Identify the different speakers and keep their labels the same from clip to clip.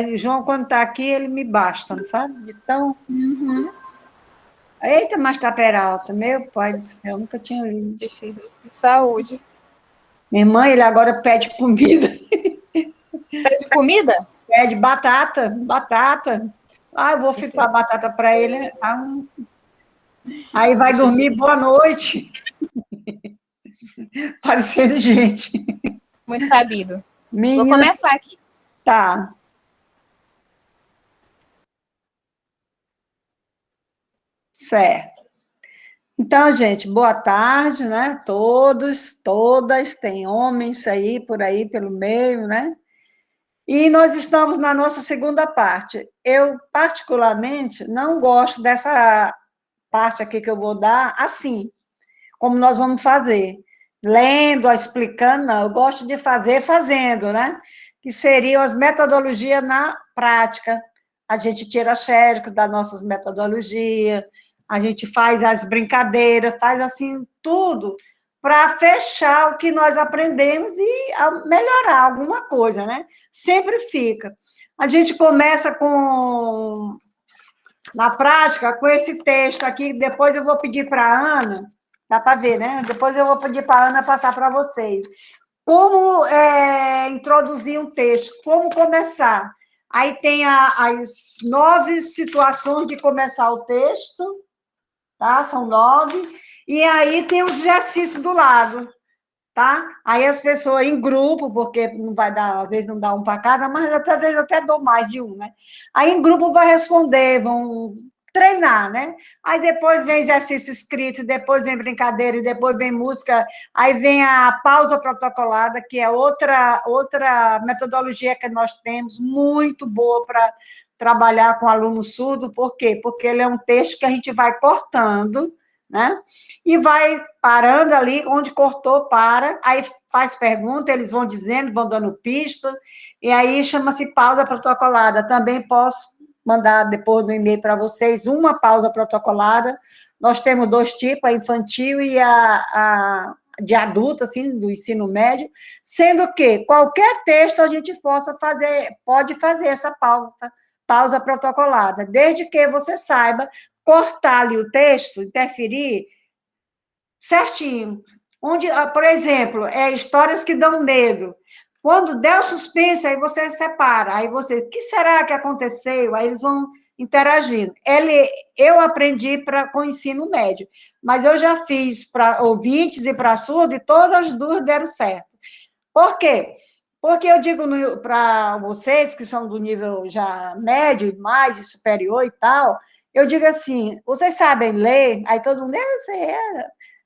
Speaker 1: o João, quando está aqui, ele me basta, sabe? Então,
Speaker 2: Uhum.
Speaker 1: eita, mas está Peralta, meu pai do céu, eu nunca tinha visto.
Speaker 2: Saúde.
Speaker 1: Minha irmã, ele agora pede comida,
Speaker 2: Pede comida?
Speaker 1: pede batata, batata. Ah, eu vou fritar batata para ele. Aí vai dormir, boa noite, parecendo gente.
Speaker 2: Muito sabido. Vou
Speaker 1: Menina,
Speaker 2: começar aqui.
Speaker 1: tá, certo. Então, gente, boa tarde, né? Todos, todas, tem homens aí pelo meio, né? E nós estamos na nossa segunda parte. Eu, particularmente, não gosto dessa parte aqui que eu vou dar assim, como nós vamos fazer. Lendo, explicando, não. Eu gosto de fazer fazendo, né? Que seriam as metodologias na prática. A gente tira xérico das nossas metodologias, a gente faz as brincadeiras, faz assim tudo para fechar o que nós aprendemos e melhorar alguma coisa, né? Sempre fica. A gente começa com, na prática, com esse texto aqui, depois eu vou pedir para a Ana, dá para ver, né? Depois eu vou pedir para a Ana passar para vocês. Como introduzir um texto, como começar. Aí tem as 9 situações de começar o texto, tá? São 9. E aí tem os exercícios do lado, tá? Aí as pessoas em grupo, porque não vai dar, às vezes não dá um para cada, mas às vezes eu até dou mais de um, né? Aí em grupo vai responder, vão treinar, né? Aí depois vem exercício escrito, depois vem brincadeira, e depois vem música, aí vem a pausa protocolada, que é outra metodologia que nós temos, muito boa para trabalhar com aluno surdo, por quê? Porque ele é um texto que a gente vai cortando, né? E vai parando ali, onde cortou, para, aí faz pergunta, eles vão dizendo, vão dando pista, e aí chama-se pausa protocolada. Também posso mandar depois no e-mail para vocês uma pausa protocolada. Nós temos 2 tipos, a infantil e a de adulto, assim, do ensino médio, sendo que qualquer texto a gente possa fazer, pode fazer essa pausa protocolada, desde que você saiba cortar ali o texto, interferir certinho. Onde, por exemplo, histórias que dão medo. Quando der o suspense, aí você separa. Aí você, o que será que aconteceu? Aí eles vão interagindo. Eu aprendi com o ensino médio, mas eu já fiz para ouvintes e para surdo, e todas as duas deram certo. Por quê? Porque eu digo para vocês que são do nível já médio, mais e superior e tal, eu digo assim, vocês sabem ler? Aí todo mundo, sei.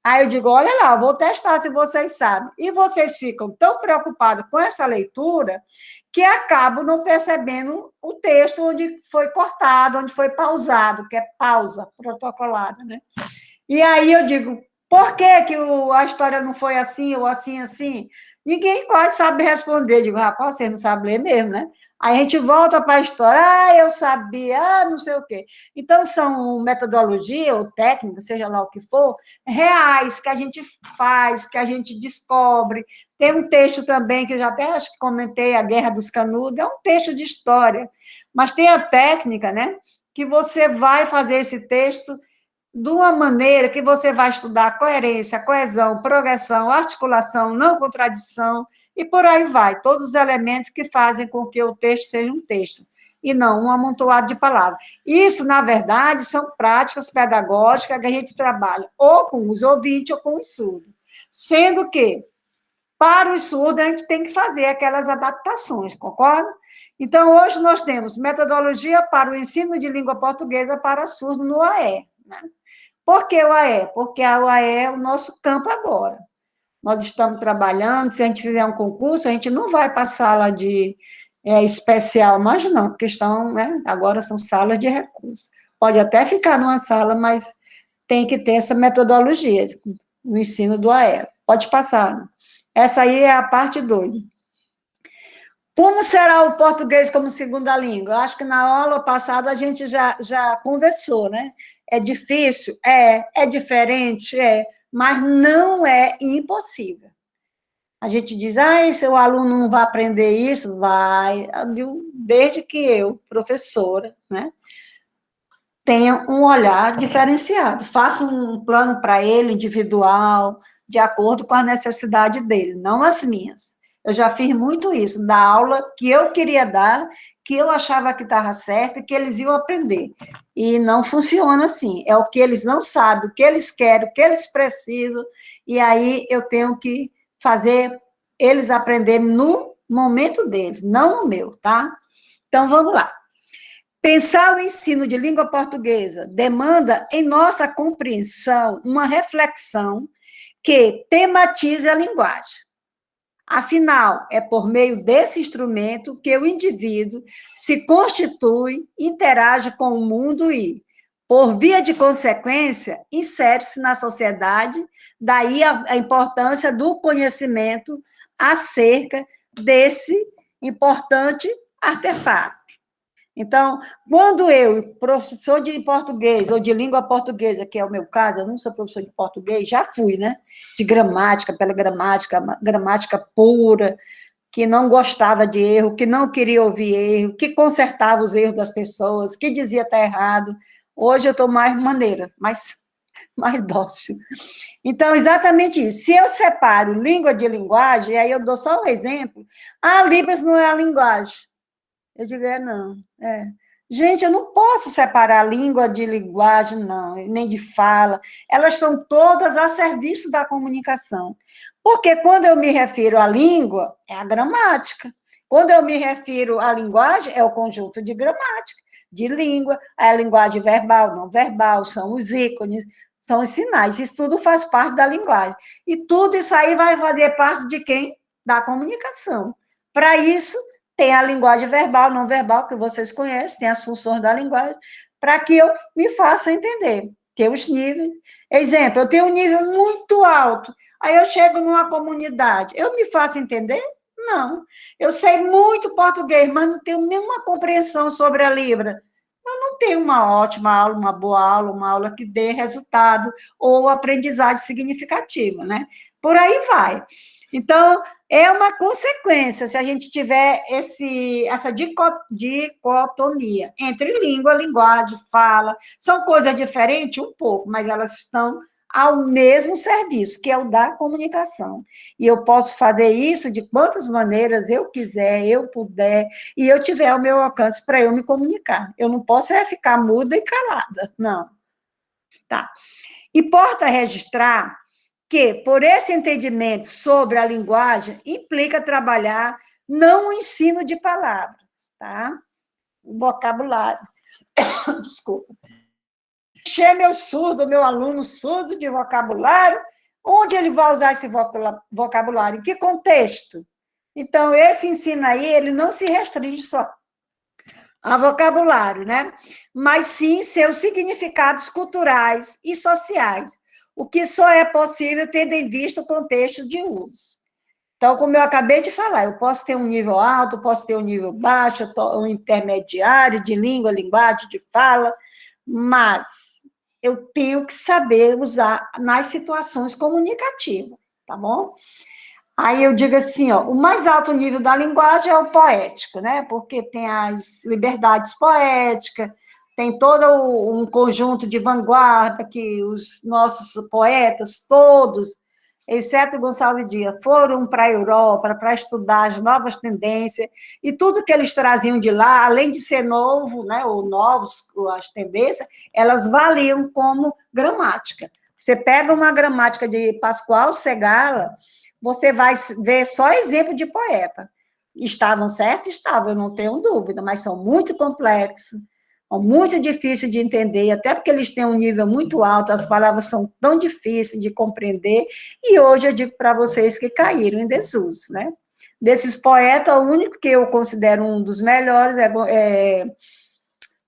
Speaker 1: Aí eu digo, olha lá, vou testar se vocês sabem. E vocês ficam tão preocupados com essa leitura que acabam não percebendo o texto onde foi cortado, onde foi pausado, que é pausa protocolada, né? E aí eu digo, por que, que a história não foi assim, ou assim, assim? Ninguém quase sabe responder. Eu digo, rapaz, você não sabe ler mesmo, né? Aí a gente volta para a história, eu sabia, não sei o quê. Então, são metodologia ou técnica, seja lá o que for, reais, que a gente faz, que a gente descobre. Tem um texto também, que eu já até acho que comentei, A Guerra dos Canudos, é um texto de história, mas tem a técnica, né? Que você vai fazer esse texto de uma maneira que você vai estudar coerência, coesão, progressão, articulação, não contradição, e por aí vai, todos os elementos que fazem com que o texto seja um texto, e não um amontoado de palavras. Isso, na verdade, são práticas pedagógicas que a gente trabalha ou com os ouvintes ou com os surdos. Sendo que, para os surdos, a gente tem que fazer aquelas adaptações, concorda? Então, hoje nós temos metodologia para o ensino de língua portuguesa para surdos no AE, né? Por que o AE? Porque a UAE é o nosso campo agora. Nós estamos trabalhando, se a gente fizer um concurso, a gente não vai para a sala de especial, mas não, porque estão, né, agora são salas de recursos. Pode até ficar numa sala, mas tem que ter essa metodologia no ensino do AE. Pode passar. Essa aí é a parte 2. Como será o português como segunda língua? Eu acho que na aula passada a gente já conversou, né? É difícil? É diferente? Mas não é impossível. A gente diz, seu aluno não vai aprender isso? Vai. desde que eu, professora, né, tenha um olhar diferenciado. Faço um plano para ele, individual, de acordo com a necessidade dele, não as minhas. Eu já fiz muito isso, da aula que eu queria dar, que eu achava que estava certo e que eles iam aprender. E não funciona assim. É o que eles não sabem, o que eles querem, o que eles precisam, e aí eu tenho que fazer eles aprenderem no momento deles, não no meu, tá? Então, vamos lá. Pensar o ensino de língua portuguesa demanda, em nossa compreensão, uma reflexão que tematize a linguagem. Afinal, é por meio desse instrumento que o indivíduo se constitui, interage com o mundo e, por via de consequência, insere-se na sociedade, daí a importância do conhecimento acerca desse importante artefato. Então, quando eu, professor de português ou de língua portuguesa, que é o meu caso, eu não sou professor de português, já fui, né? De gramática, pela gramática pura, que não gostava de erro, que não queria ouvir erro, que consertava os erros das pessoas, que dizia estar errado. Hoje eu estou mais maneira, mais dócil. Então, exatamente isso. Se eu separo língua de linguagem, aí eu dou só um exemplo. Ah, Libras não é a linguagem. Eu digo, não. Gente, eu não posso separar a língua de linguagem, não, nem de fala. Elas estão todas a serviço da comunicação. Porque quando eu me refiro à língua, é a gramática. Quando eu me refiro à linguagem, é o conjunto de gramática, de língua, é a linguagem verbal, não verbal, são os ícones, são os sinais. Isso tudo faz parte da linguagem. E tudo isso aí vai fazer parte de quem? Da comunicação. Para isso, tem a linguagem verbal, não verbal, que vocês conhecem, tem as funções da linguagem, para que eu me faça entender. Que os níveis... Exemplo, eu tenho um nível muito alto, aí eu chego numa comunidade, eu me faço entender? Não. Eu sei muito português, mas não tenho nenhuma compreensão sobre a Libra. Eu não tenho uma ótima aula, uma boa aula, uma aula que dê resultado ou aprendizagem significativa, né? Por aí vai. Então, é uma consequência se a gente tiver essa dicotomia entre língua, linguagem, fala. São coisas diferentes um pouco, mas elas estão ao mesmo serviço, que é o da comunicação. E eu posso fazer isso de quantas maneiras eu quiser, eu puder, e eu tiver ao meu alcance para eu me comunicar. Eu não posso ficar muda e calada, não. Tá. Importa registrar que, por esse entendimento sobre a linguagem, implica trabalhar não o ensino de palavras, tá? O vocabulário. Desculpa. Encher meu aluno surdo de vocabulário, onde ele vai usar esse vocabulário? Em que contexto? Então, esse ensino aí, ele não se restringe só a vocabulário, né? Mas sim seus significados culturais e sociais, o que só é possível tendo em vista o contexto de uso. Então, como eu acabei de falar, eu posso ter um nível alto, posso ter um nível baixo, um intermediário de língua, linguagem, de fala, mas eu tenho que saber usar nas situações comunicativas, tá bom? Aí eu digo assim, ó, o mais alto nível da linguagem é o poético, né? Porque tem as liberdades poéticas, tem todo um conjunto de vanguarda que os nossos poetas todos, exceto Gonçalves Dias, foram para a Europa para estudar as novas tendências, e tudo que eles traziam de lá, além de ser novo, né, ou novos, as tendências, elas valiam como gramática. Você pega uma gramática de Pascoal Segala, você vai ver só exemplo de poeta. Estavam certos? Estavam, eu não tenho dúvida, mas são muito complexos, são muito difíceis de entender, até porque eles têm um nível muito alto, as palavras são tão difíceis de compreender, e hoje eu digo para vocês que caíram em desuso, né? Desses poetas, o único que eu considero um dos melhores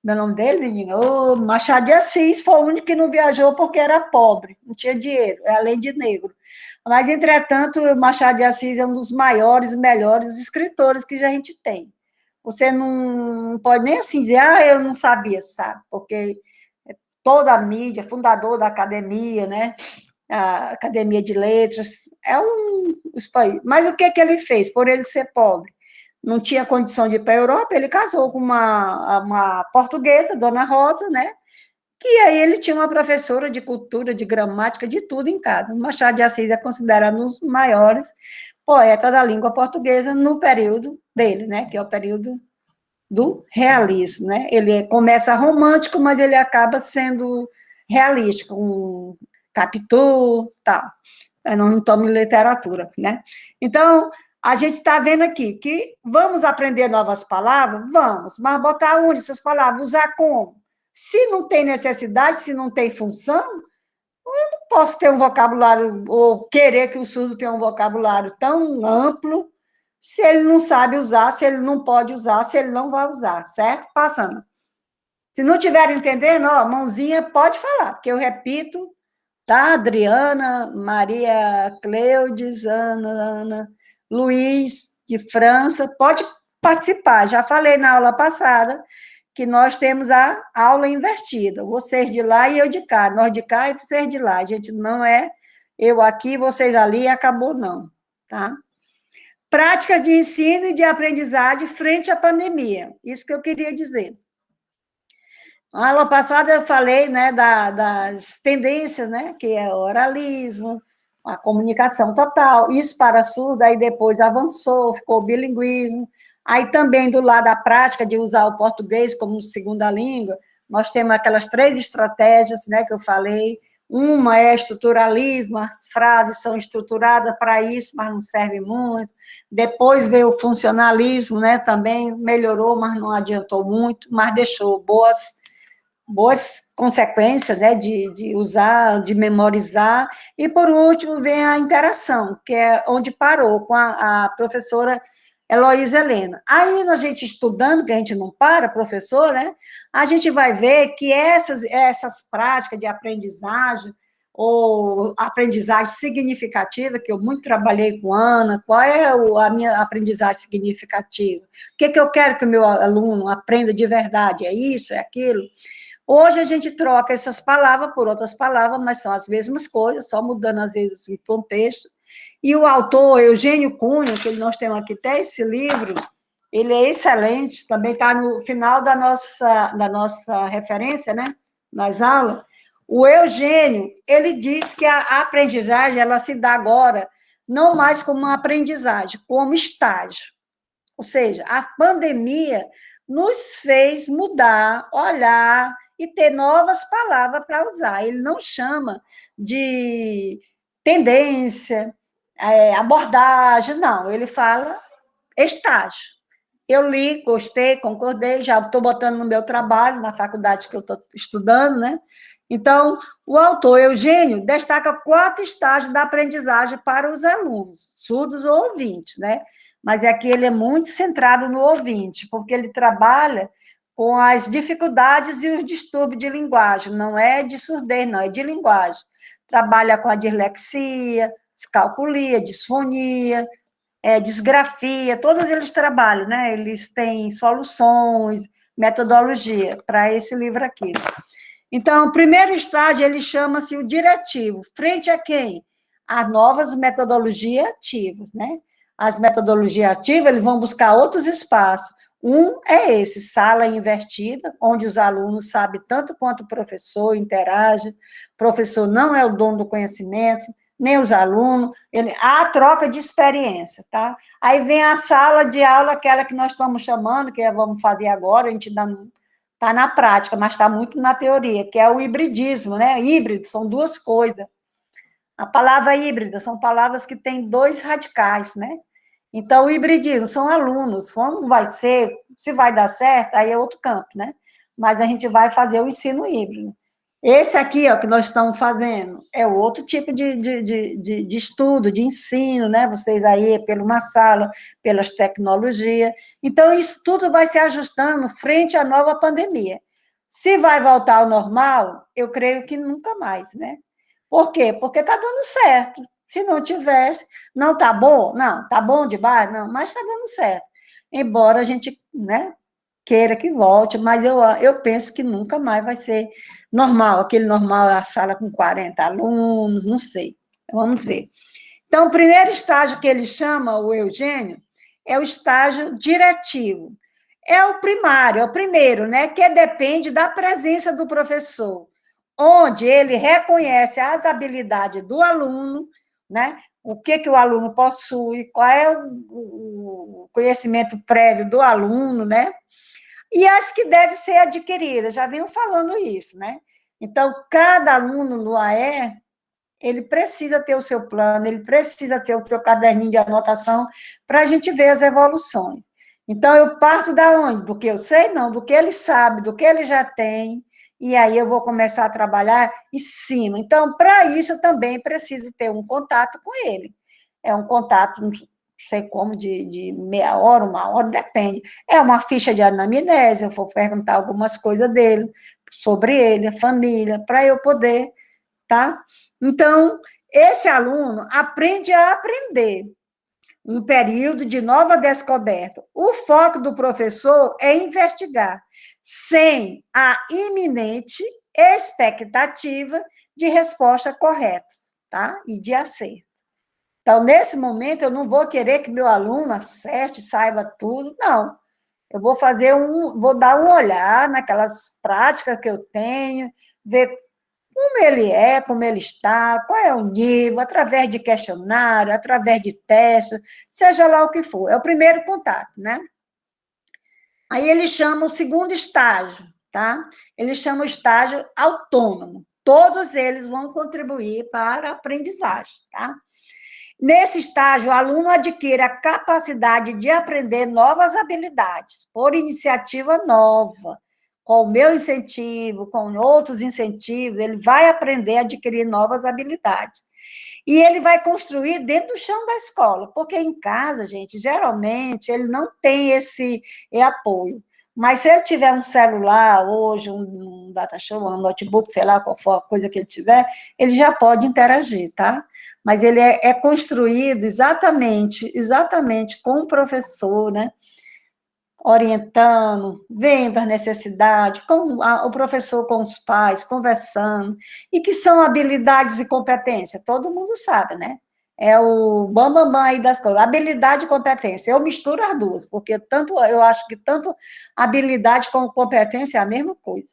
Speaker 1: meu nome dele, menina? Machado de Assis, foi o único que não viajou porque era pobre, não tinha dinheiro, além de negro. Mas, entretanto, Machado de Assis é um dos maiores e melhores escritores que a gente tem. Você não pode nem assim dizer, eu não sabia, sabe? Porque toda a mídia, fundador da academia, né? A Academia de Letras, mas o que ele fez por ele ser pobre? não tinha condição de ir para a Europa, ele casou com uma portuguesa, Dona Rosa, né? E aí ele tinha uma professora de cultura, de gramática, de tudo em casa. Machado de Assis é considerado um dos maiores poetas da língua portuguesa no período dele, né? Que é o período do realismo, né? Ele começa romântico, mas ele acaba sendo realístico, com Capitu, tal. Eu não tomo literatura, né? Então, a gente está vendo aqui que vamos aprender novas palavras? Vamos, mas botar onde essas palavras? Usar como? Se não tem necessidade, se não tem função, eu não posso ter um vocabulário, ou querer que o surdo tenha um vocabulário tão amplo, se ele não sabe usar, se ele não pode usar, se ele não vai usar, certo? Passando. Se não estiver entendendo, ó, mãozinha, pode falar, porque eu repito, tá? Adriana, Maria Cleudes, Ana, Luiz, de França, pode participar. Já falei na aula passada que nós temos a aula invertida, vocês de lá e eu de cá, nós de cá e vocês de lá. A gente não é eu aqui, vocês ali e acabou, não, tá? Prática de ensino e de aprendizagem frente à pandemia, isso que eu queria dizer. Na aula passada eu falei, né, das tendências, né, que é o oralismo, a comunicação total, isso para surdo, aí depois avançou, ficou o bilinguismo, aí também do lado da prática de usar o português como segunda língua, nós temos aquelas 3 estratégias, né, que eu falei, uma é estruturalismo, as frases são estruturadas para isso, mas não serve muito, depois veio o funcionalismo, né, também melhorou, mas não adiantou muito, mas deixou boas consequências, né, de usar, de memorizar, e por último vem a interação, que é onde parou com a professora Heloísa Helena. Aí, a gente estudando, que a gente não para, professor, né, a gente vai ver que essas práticas de aprendizagem, ou aprendizagem significativa, que eu muito trabalhei com Ana, qual é a minha aprendizagem significativa? O que eu quero que o meu aluno aprenda de verdade? É isso, é aquilo? Hoje a gente troca essas palavras por outras palavras, mas são as mesmas coisas, só mudando às vezes o contexto. E o autor, Eugênio Cunha, que nós temos aqui até esse livro, ele é excelente, também está no final da nossa referência, né, nas aulas. O Eugênio, ele diz que a aprendizagem, ela se dá agora, não mais como uma aprendizagem, como estágio. Ou seja, a pandemia nos fez mudar, olhar e ter novas palavras para usar. Ele não chama de tendência, abordagem, não. Ele fala estágio. Eu li, gostei, concordei, já estou botando no meu trabalho, na faculdade que eu estou estudando, né? Então, o autor Eugênio destaca 4 estágios da aprendizagem para os alunos, surdos ou ouvintes, né? Mas aqui ele é muito centrado no ouvinte, porque ele trabalha com as dificuldades e os distúrbios de linguagem, não é de surdez, não, é de linguagem. Trabalha com a dislexia, descalculia, disfonia, disgrafia, todos eles trabalham, né? Eles têm soluções, metodologia para esse livro aqui. Então, o primeiro estágio, ele chama-se o diretivo. Frente a quem? A novas metodologias ativas, né? As metodologias ativas, eles vão buscar outros espaços. Um é esse, sala invertida, onde os alunos sabem tanto quanto o professor interage, o professor não é o dono do conhecimento, nem os alunos, há troca de experiência, tá? Aí vem a sala de aula, aquela que nós estamos chamando, que vamos fazer agora, a gente está na prática, mas está muito na teoria, que é o hibridismo, né? Híbrido, são 2 coisas. A palavra híbrida são palavras que têm 2 radicais, né? Então, o hibridismo são alunos. Como vai ser, se vai dar certo, aí é outro campo, né? Mas a gente vai fazer o ensino híbrido. Esse aqui, ó, que nós estamos fazendo, é outro tipo de estudo, de ensino, né? Vocês aí, pela uma sala, pelas tecnologias. Então, isso tudo vai se ajustando frente à nova pandemia. Se vai voltar ao normal, eu creio que nunca mais, né? Por quê? Porque está dando certo. Se não tivesse, não está bom? Não. Está bom demais? Não, mas está dando certo. Embora a gente, né, queira que volte, mas eu penso que nunca mais vai ser normal. Aquele normal é a sala com 40 alunos, não sei. Vamos ver. Então, o primeiro estágio que ele chama, o Eugênio, é o estágio diretivo. É o primário, é o primeiro, né? Que depende da presença do professor, onde ele reconhece as habilidades do aluno, né? O que o aluno possui, qual é o conhecimento prévio do aluno, né? E as que devem ser adquiridas, já venho falando isso, né? Então, cada aluno no AE, ele precisa ter o seu plano, ele precisa ter o seu caderninho de anotação para a gente ver as evoluções. Então, eu parto da onde? Do que eu sei? Não, do que ele sabe, do que ele já tem, e aí eu vou começar a trabalhar em cima. Então, para isso, eu também preciso ter um contato com ele. É um contato, não sei como, de meia hora, uma hora, depende. É uma ficha de anamnese, eu vou perguntar algumas coisas dele, sobre ele, a família, para eu poder, tá? Então, esse aluno aprende a aprender um período de nova descoberta. O foco do professor é investigar, sem a iminente expectativa de resposta corretas, tá? E de acerto. Então, nesse momento, eu não vou querer que meu aluno acerte, saiba tudo, não. Eu vou dar um olhar naquelas práticas que eu tenho, ver como ele é, como ele está, qual é o nível, através de questionário, através de teste, seja lá o que for. É o primeiro contato, né? Aí ele chama o segundo estágio, tá? Ele chama o estágio autônomo. Todos eles vão contribuir para a aprendizagem, tá? Nesse estágio, o aluno adquire a capacidade de aprender novas habilidades, por iniciativa nova, com o meu incentivo, com outros incentivos, ele vai aprender a adquirir novas habilidades. E ele vai construir dentro do chão da escola, porque em casa, gente, geralmente, ele não tem esse apoio. Mas se ele tiver um celular hoje, um data show, um notebook, sei lá, qual for a coisa que ele tiver, ele já pode interagir, tá? Mas ele é construído exatamente com o professor, né? Orientando, vendo as necessidades, com o professor com os pais, conversando, e que são habilidades e competência, todo mundo sabe, né? É o bambambam aí das coisas, habilidade e competência. Eu misturo as duas, porque eu acho que tanto habilidade como competência é a mesma coisa.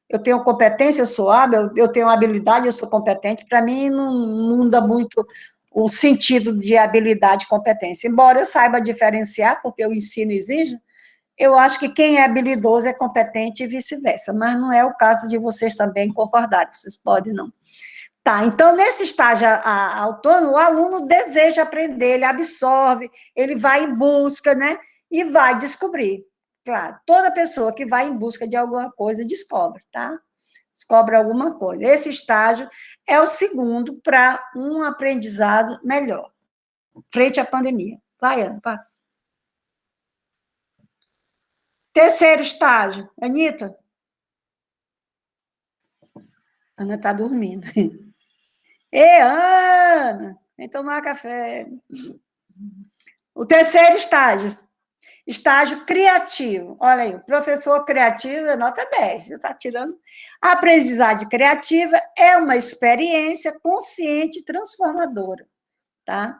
Speaker 1: Eu tenho competência, eu sou hábil, eu tenho habilidade, eu sou competente, para mim não muda muito o sentido de habilidade e competência. Embora eu saiba diferenciar, porque o ensino exige, eu acho que quem é habilidoso é competente e vice-versa, mas não é o caso de vocês também concordarem, vocês podem não. Tá, então, nesse estágio autônomo, o aluno deseja aprender, ele absorve, ele vai em busca, né, e vai descobrir. Claro, toda pessoa que vai em busca de alguma coisa descobre, tá? Descobre alguma coisa. Esse estágio é o segundo para um aprendizado melhor, frente à pandemia. Vai, Ana, passa. Terceiro estágio, Anitta. Ana está dormindo. Ei, Ana, vem tomar café. O terceiro estágio criativo. Olha aí, o professor criativo é nota 10, está tirando. A aprendizagem criativa é uma experiência consciente e transformadora, tá?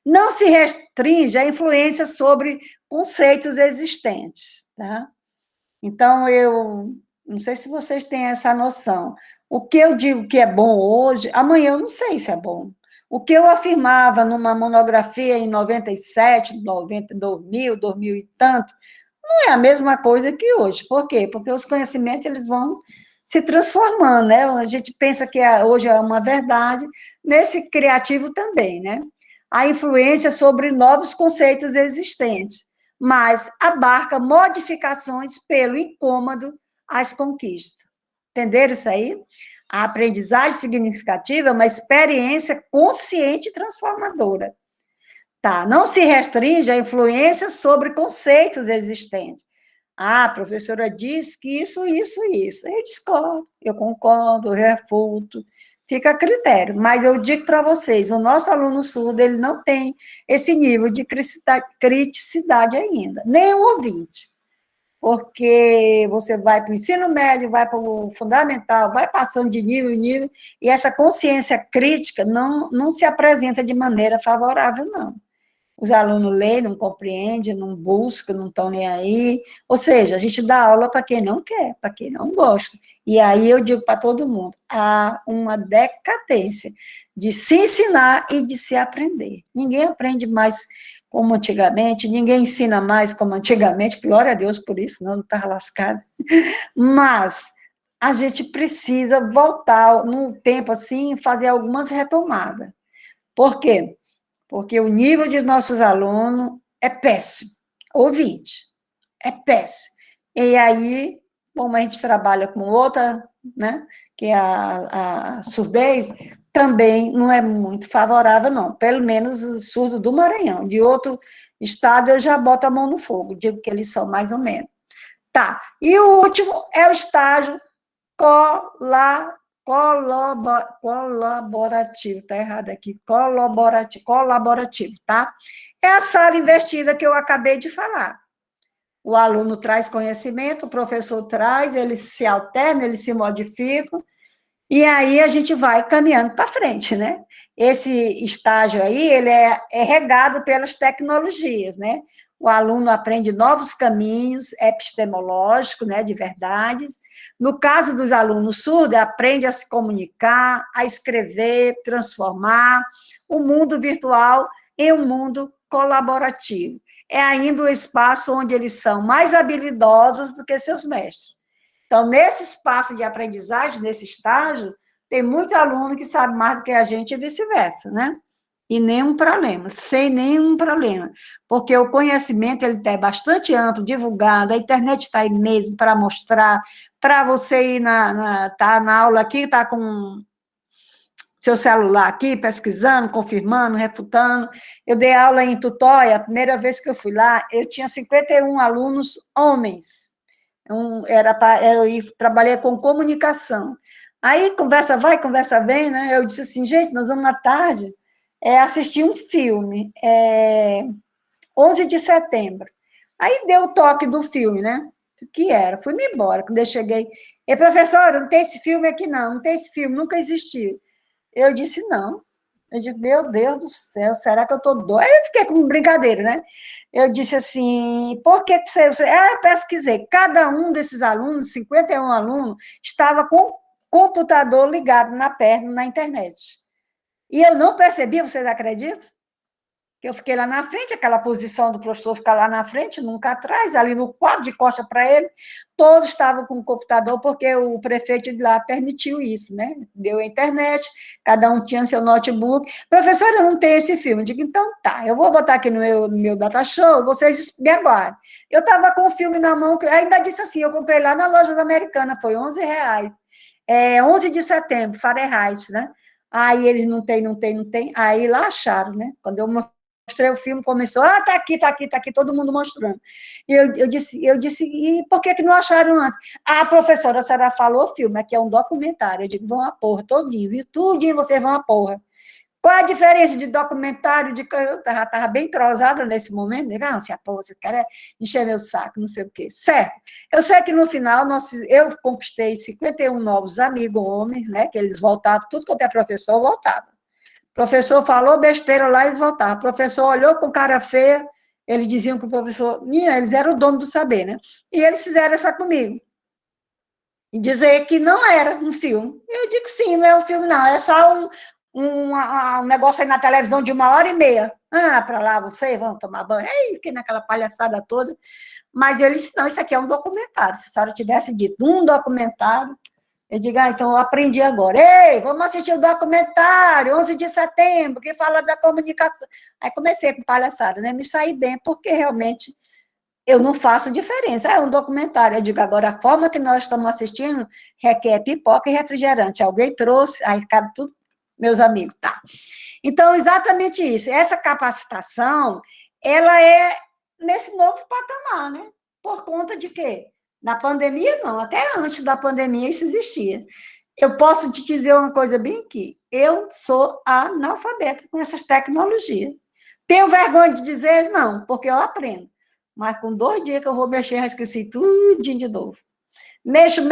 Speaker 1: Não se restringe à influência sobre conceitos existentes, tá? Então, eu não sei se vocês têm essa noção. O que eu digo que é bom hoje, amanhã eu não sei se é bom. O que eu afirmava numa monografia em 97, 90, 2000, 2000 e tanto, não é a mesma coisa que hoje. Por quê? Porque os conhecimentos eles vão se transformando, né? A gente pensa que hoje é uma verdade, nesse criativo também, né? A influência sobre novos conceitos existentes, mas abarca modificações pelo incômodo às conquistas. Entenderam isso aí? A aprendizagem significativa é uma experiência consciente e transformadora. Tá, não se restringe à influência sobre conceitos existentes. Ah, a professora diz que isso. Eu discordo, eu concordo, eu refuto, fica a critério. Mas eu digo para vocês, o nosso aluno surdo, ele não tem esse nível de criticidade ainda, nem o ouvinte. Porque você vai para o ensino médio, vai para o fundamental, vai passando de nível em nível, e essa consciência crítica não se apresenta de maneira favorável, não. os alunos leem, não compreendem, não buscam, não estão nem aí. Ou seja, a gente dá aula para quem não quer, para quem não gosta. E aí eu digo para todo mundo, há uma decadência de se ensinar e de se aprender. Ninguém aprende mais como antigamente, ninguém ensina mais como antigamente, glória a Deus por isso, não estava lascado. Mas a gente precisa voltar no tempo assim, fazer algumas retomadas. Por quê? Porque o nível de nossos alunos é péssimo. Ouvinte, é péssimo. E aí, como a gente trabalha com outra, né, que é a surdez, também não é muito favorável, não. Pelo menos o surdo do Maranhão. De outro estado, eu já boto a mão no fogo, digo que eles são mais ou menos. Tá, e o último é o estágio colaborativo, tá errado aqui, colaborativo, tá? É a sala investida que eu acabei de falar. O aluno traz conhecimento, o professor traz, eles se alternam, eles se modificam, e aí a gente vai caminhando para frente, né? Esse estágio aí, ele é regado pelas tecnologias, né? O aluno aprende novos caminhos epistemológicos, né, de verdades. No caso dos alunos surdos, aprende a se comunicar, a escrever, transformar o mundo virtual em um mundo colaborativo. É ainda o espaço onde eles são mais habilidosos do que seus mestres. Então, nesse espaço de aprendizagem, nesse estágio, tem muito aluno que sabe mais do que a gente e vice-versa, né? E nenhum problema, sem nenhum problema. Porque o conhecimento ele é bastante amplo, divulgado, a internet está aí mesmo para mostrar, para você ir tá na aula aqui, está com seu celular aqui, pesquisando, confirmando, refutando. Eu dei aula em Tutóia, a primeira vez que eu fui lá, eu tinha 51 alunos homens. Eu trabalhei com comunicação. Aí, conversa vai, conversa vem, né? Eu disse assim, gente, nós vamos à tarde assistir um filme, 11 de setembro. Aí deu o toque do filme, né? O que era? Fui-me embora. Quando eu cheguei, professora, não tem esse filme aqui, não, não tem esse filme, nunca existiu. Eu disse, não. Eu digo, meu Deus do céu, será que eu estou doida? Aí eu fiquei com brincadeira, né? Eu disse assim, por que você... pesquisei. Cada um desses alunos, 51 alunos, estava com o computador ligado na perna, na internet. E eu não percebi, vocês acreditam? Que eu fiquei lá na frente, aquela posição do professor ficar lá na frente, nunca atrás, ali no quadro de costa para ele, todos estavam com o computador, porque o prefeito de lá permitiu isso, né? Deu a internet, cada um tinha seu notebook. Professora, eu não tenho esse filme. Eu digo, então tá, eu vou botar aqui no meu data show, vocês me aguardem. Eu estava com o filme na mão, ainda disse assim, eu comprei lá na Lojas Americanas, foi R$11. 11 de setembro, Fahrenheit, né? Aí eles não tem. Aí lá acharam, né? Quando eu mostrei o filme, começou, tá aqui, todo mundo mostrando. E eu disse, e por que não acharam antes? A professora, a senhora falou filme, aqui é um documentário. Eu digo, vão a porra, todinho, viu? Tudinho vocês vão a porra. Qual a diferença de documentário, eu estava bem entrosada nesse momento, digo, se a porra, você quer encher meu saco, não sei o quê. Certo. Eu sei que no final, eu conquistei 51 novos amigos, homens, né, que eles voltavam, tudo quanto é professor, voltava. Professor falou besteira lá, eles voltavam. Professor olhou com cara feia, eles diziam que o professor... Eles eram o dono do saber, né? E eles fizeram essa comigo. E dizer que não era um filme. Eu digo sim, não é um filme, não. É só um negócio aí na televisão de 1h30. Para lá, vocês vão tomar banho. Fiquei naquela palhaçada toda. Mas eles disse, não, isso aqui é um documentário. Se a senhora tivesse dito um documentário... Eu digo, então eu aprendi agora. Ei, vamos assistir o documentário, 11 de setembro, que fala da comunicação. Aí comecei com palhaçada, né? Me saí bem, porque realmente eu não faço diferença. É um documentário. Eu digo, agora a forma que nós estamos assistindo requer pipoca e refrigerante. Alguém trouxe, aí cabe tudo, meus amigos, tá? Então, exatamente isso. Essa capacitação, ela é nesse novo patamar, né? Por conta de quê? Na pandemia, não, até antes da pandemia isso existia. Eu posso te dizer uma coisa bem aqui, eu sou analfabeta com essas tecnologias. Tenho vergonha de dizer não, porque eu aprendo. Mas com 2 dias que eu vou mexer, eu esqueci tudo de novo. Mexo,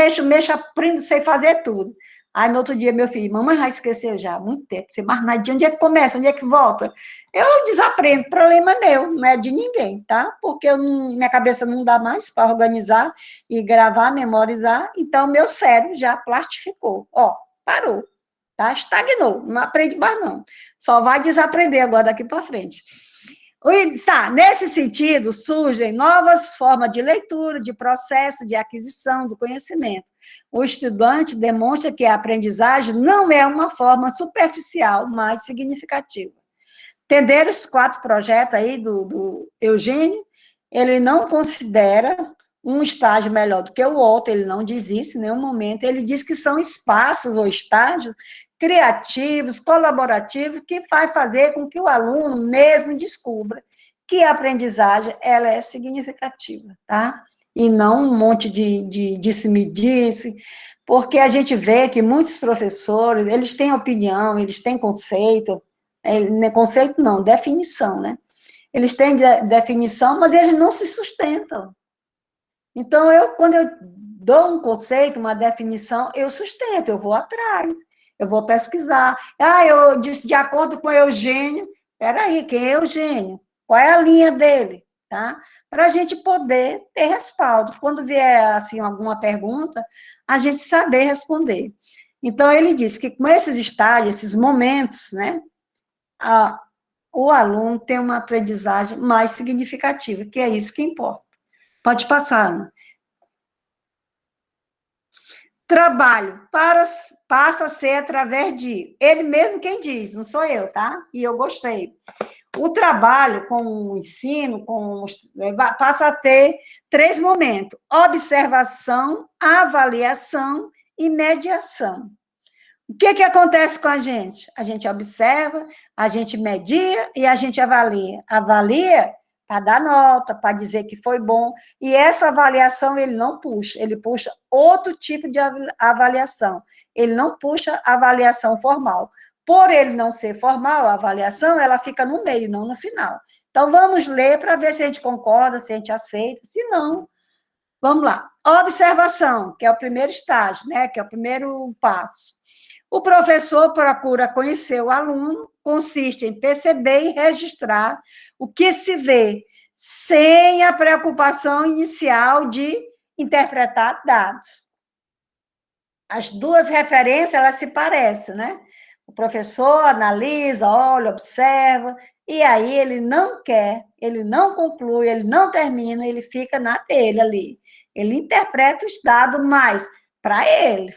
Speaker 1: aprendo, sei fazer tudo. Aí, no outro dia, meu filho, mamãe já esqueceu já, há muito tempo, você mais nada, de onde é que começa, onde é que volta? Eu desaprendo, problema é meu, não é de ninguém, tá? Porque minha cabeça não dá mais para organizar e gravar, memorizar, então meu cérebro já plastificou, ó, parou, tá? Estagnou, não aprende mais não, só vai desaprender agora daqui para frente. Tá, nesse sentido, surgem novas formas de leitura, de processo, de aquisição do conhecimento. O estudante demonstra que a aprendizagem não é uma forma superficial, mas significativa. Entenderam os 4 projetos aí do Eugênio? Ele não considera um estágio melhor do que o outro, ele não diz isso em nenhum momento, ele diz que são espaços ou estágios criativos, colaborativos, que vai fazer com que o aluno mesmo descubra que a aprendizagem ela é significativa, tá? E não um monte de disse-me-disse, porque a gente vê que muitos professores, eles têm opinião, eles têm conceito, conceito não, definição, né? Eles têm definição, mas eles não se sustentam. Então, quando eu dou um conceito, uma definição, eu sustento, eu vou atrás, eu vou pesquisar. Eu disse de acordo com Eugênio, peraí, quem é Eugênio? Qual é a linha dele? Tá? Para a gente poder ter respaldo. Quando vier, assim, alguma pergunta, a gente saber responder. Então, ele disse que com esses estágios, esses momentos, né, o aluno tem uma aprendizagem mais significativa, que é isso que importa. Pode passar, Ana. Trabalho passa a ser através de... Ele mesmo quem diz, não sou eu, tá? E eu gostei. O trabalho com o ensino passa a ter 3 momentos: observação, avaliação e mediação. O que acontece com a gente? A gente observa, a gente media e a gente avalia. Avalia para dar nota, para dizer que foi bom, e essa avaliação ele não puxa, ele puxa outro tipo de avaliação, ele não puxa avaliação formal. Por ele não ser formal, a avaliação, ela fica no meio, não no final. Então, vamos ler para ver se a gente concorda, se a gente aceita, se não, vamos lá. Observação, que é o primeiro estágio, né, que é o primeiro passo. O professor procura conhecer o aluno, consiste em perceber e registrar o que se vê, sem a preocupação inicial de interpretar dados. As 2 referências, elas se parecem, né? O professor analisa, olha, observa, e aí ele não quer, ele não conclui, ele não termina, ele fica na dele ali. Ele interpreta os dados, mas para ele,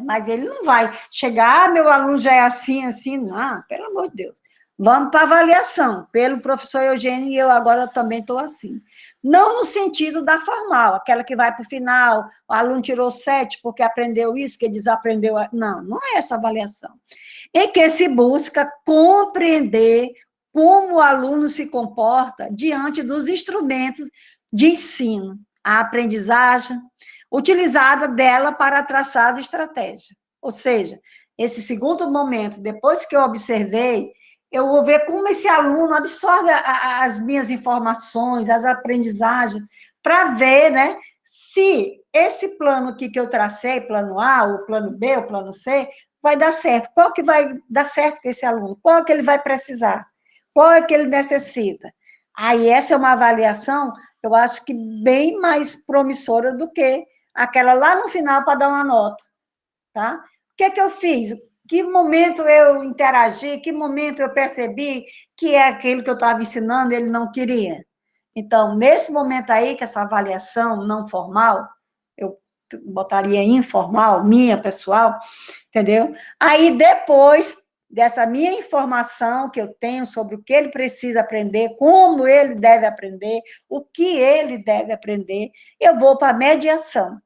Speaker 1: mas ele não vai chegar, meu aluno já é assim, assim, não, pelo amor de Deus. Vamos para avaliação, pelo professor Eugênio, e eu agora também estou assim. Não no sentido da formal, aquela que vai para o final, o aluno tirou 7 porque aprendeu isso, que desaprendeu. Não, não é essa avaliação. Em que se busca compreender como o aluno se comporta diante dos instrumentos de ensino, a aprendizagem, utilizada dela para traçar as estratégias. Ou seja, esse segundo momento, depois que eu observei, eu vou ver como esse aluno absorve as minhas informações, as aprendizagens, para ver, né, se esse plano aqui que eu tracei, plano A, o plano B, o plano C, vai dar certo. Qual que vai dar certo com esse aluno? Qual que ele vai precisar? Qual é que ele necessita? Aí essa é uma avaliação, eu acho que bem mais promissora do que aquela lá no final para dar uma nota, tá? O que é que eu fiz? Que momento eu interagi, que momento eu percebi que é aquele que eu estava ensinando, ele não queria. Então, nesse momento aí, que essa avaliação não formal, eu botaria informal, minha pessoal, entendeu? Aí, depois dessa minha informação que eu tenho sobre o que ele precisa aprender, como ele deve aprender, o que ele deve aprender, eu vou para a mediação.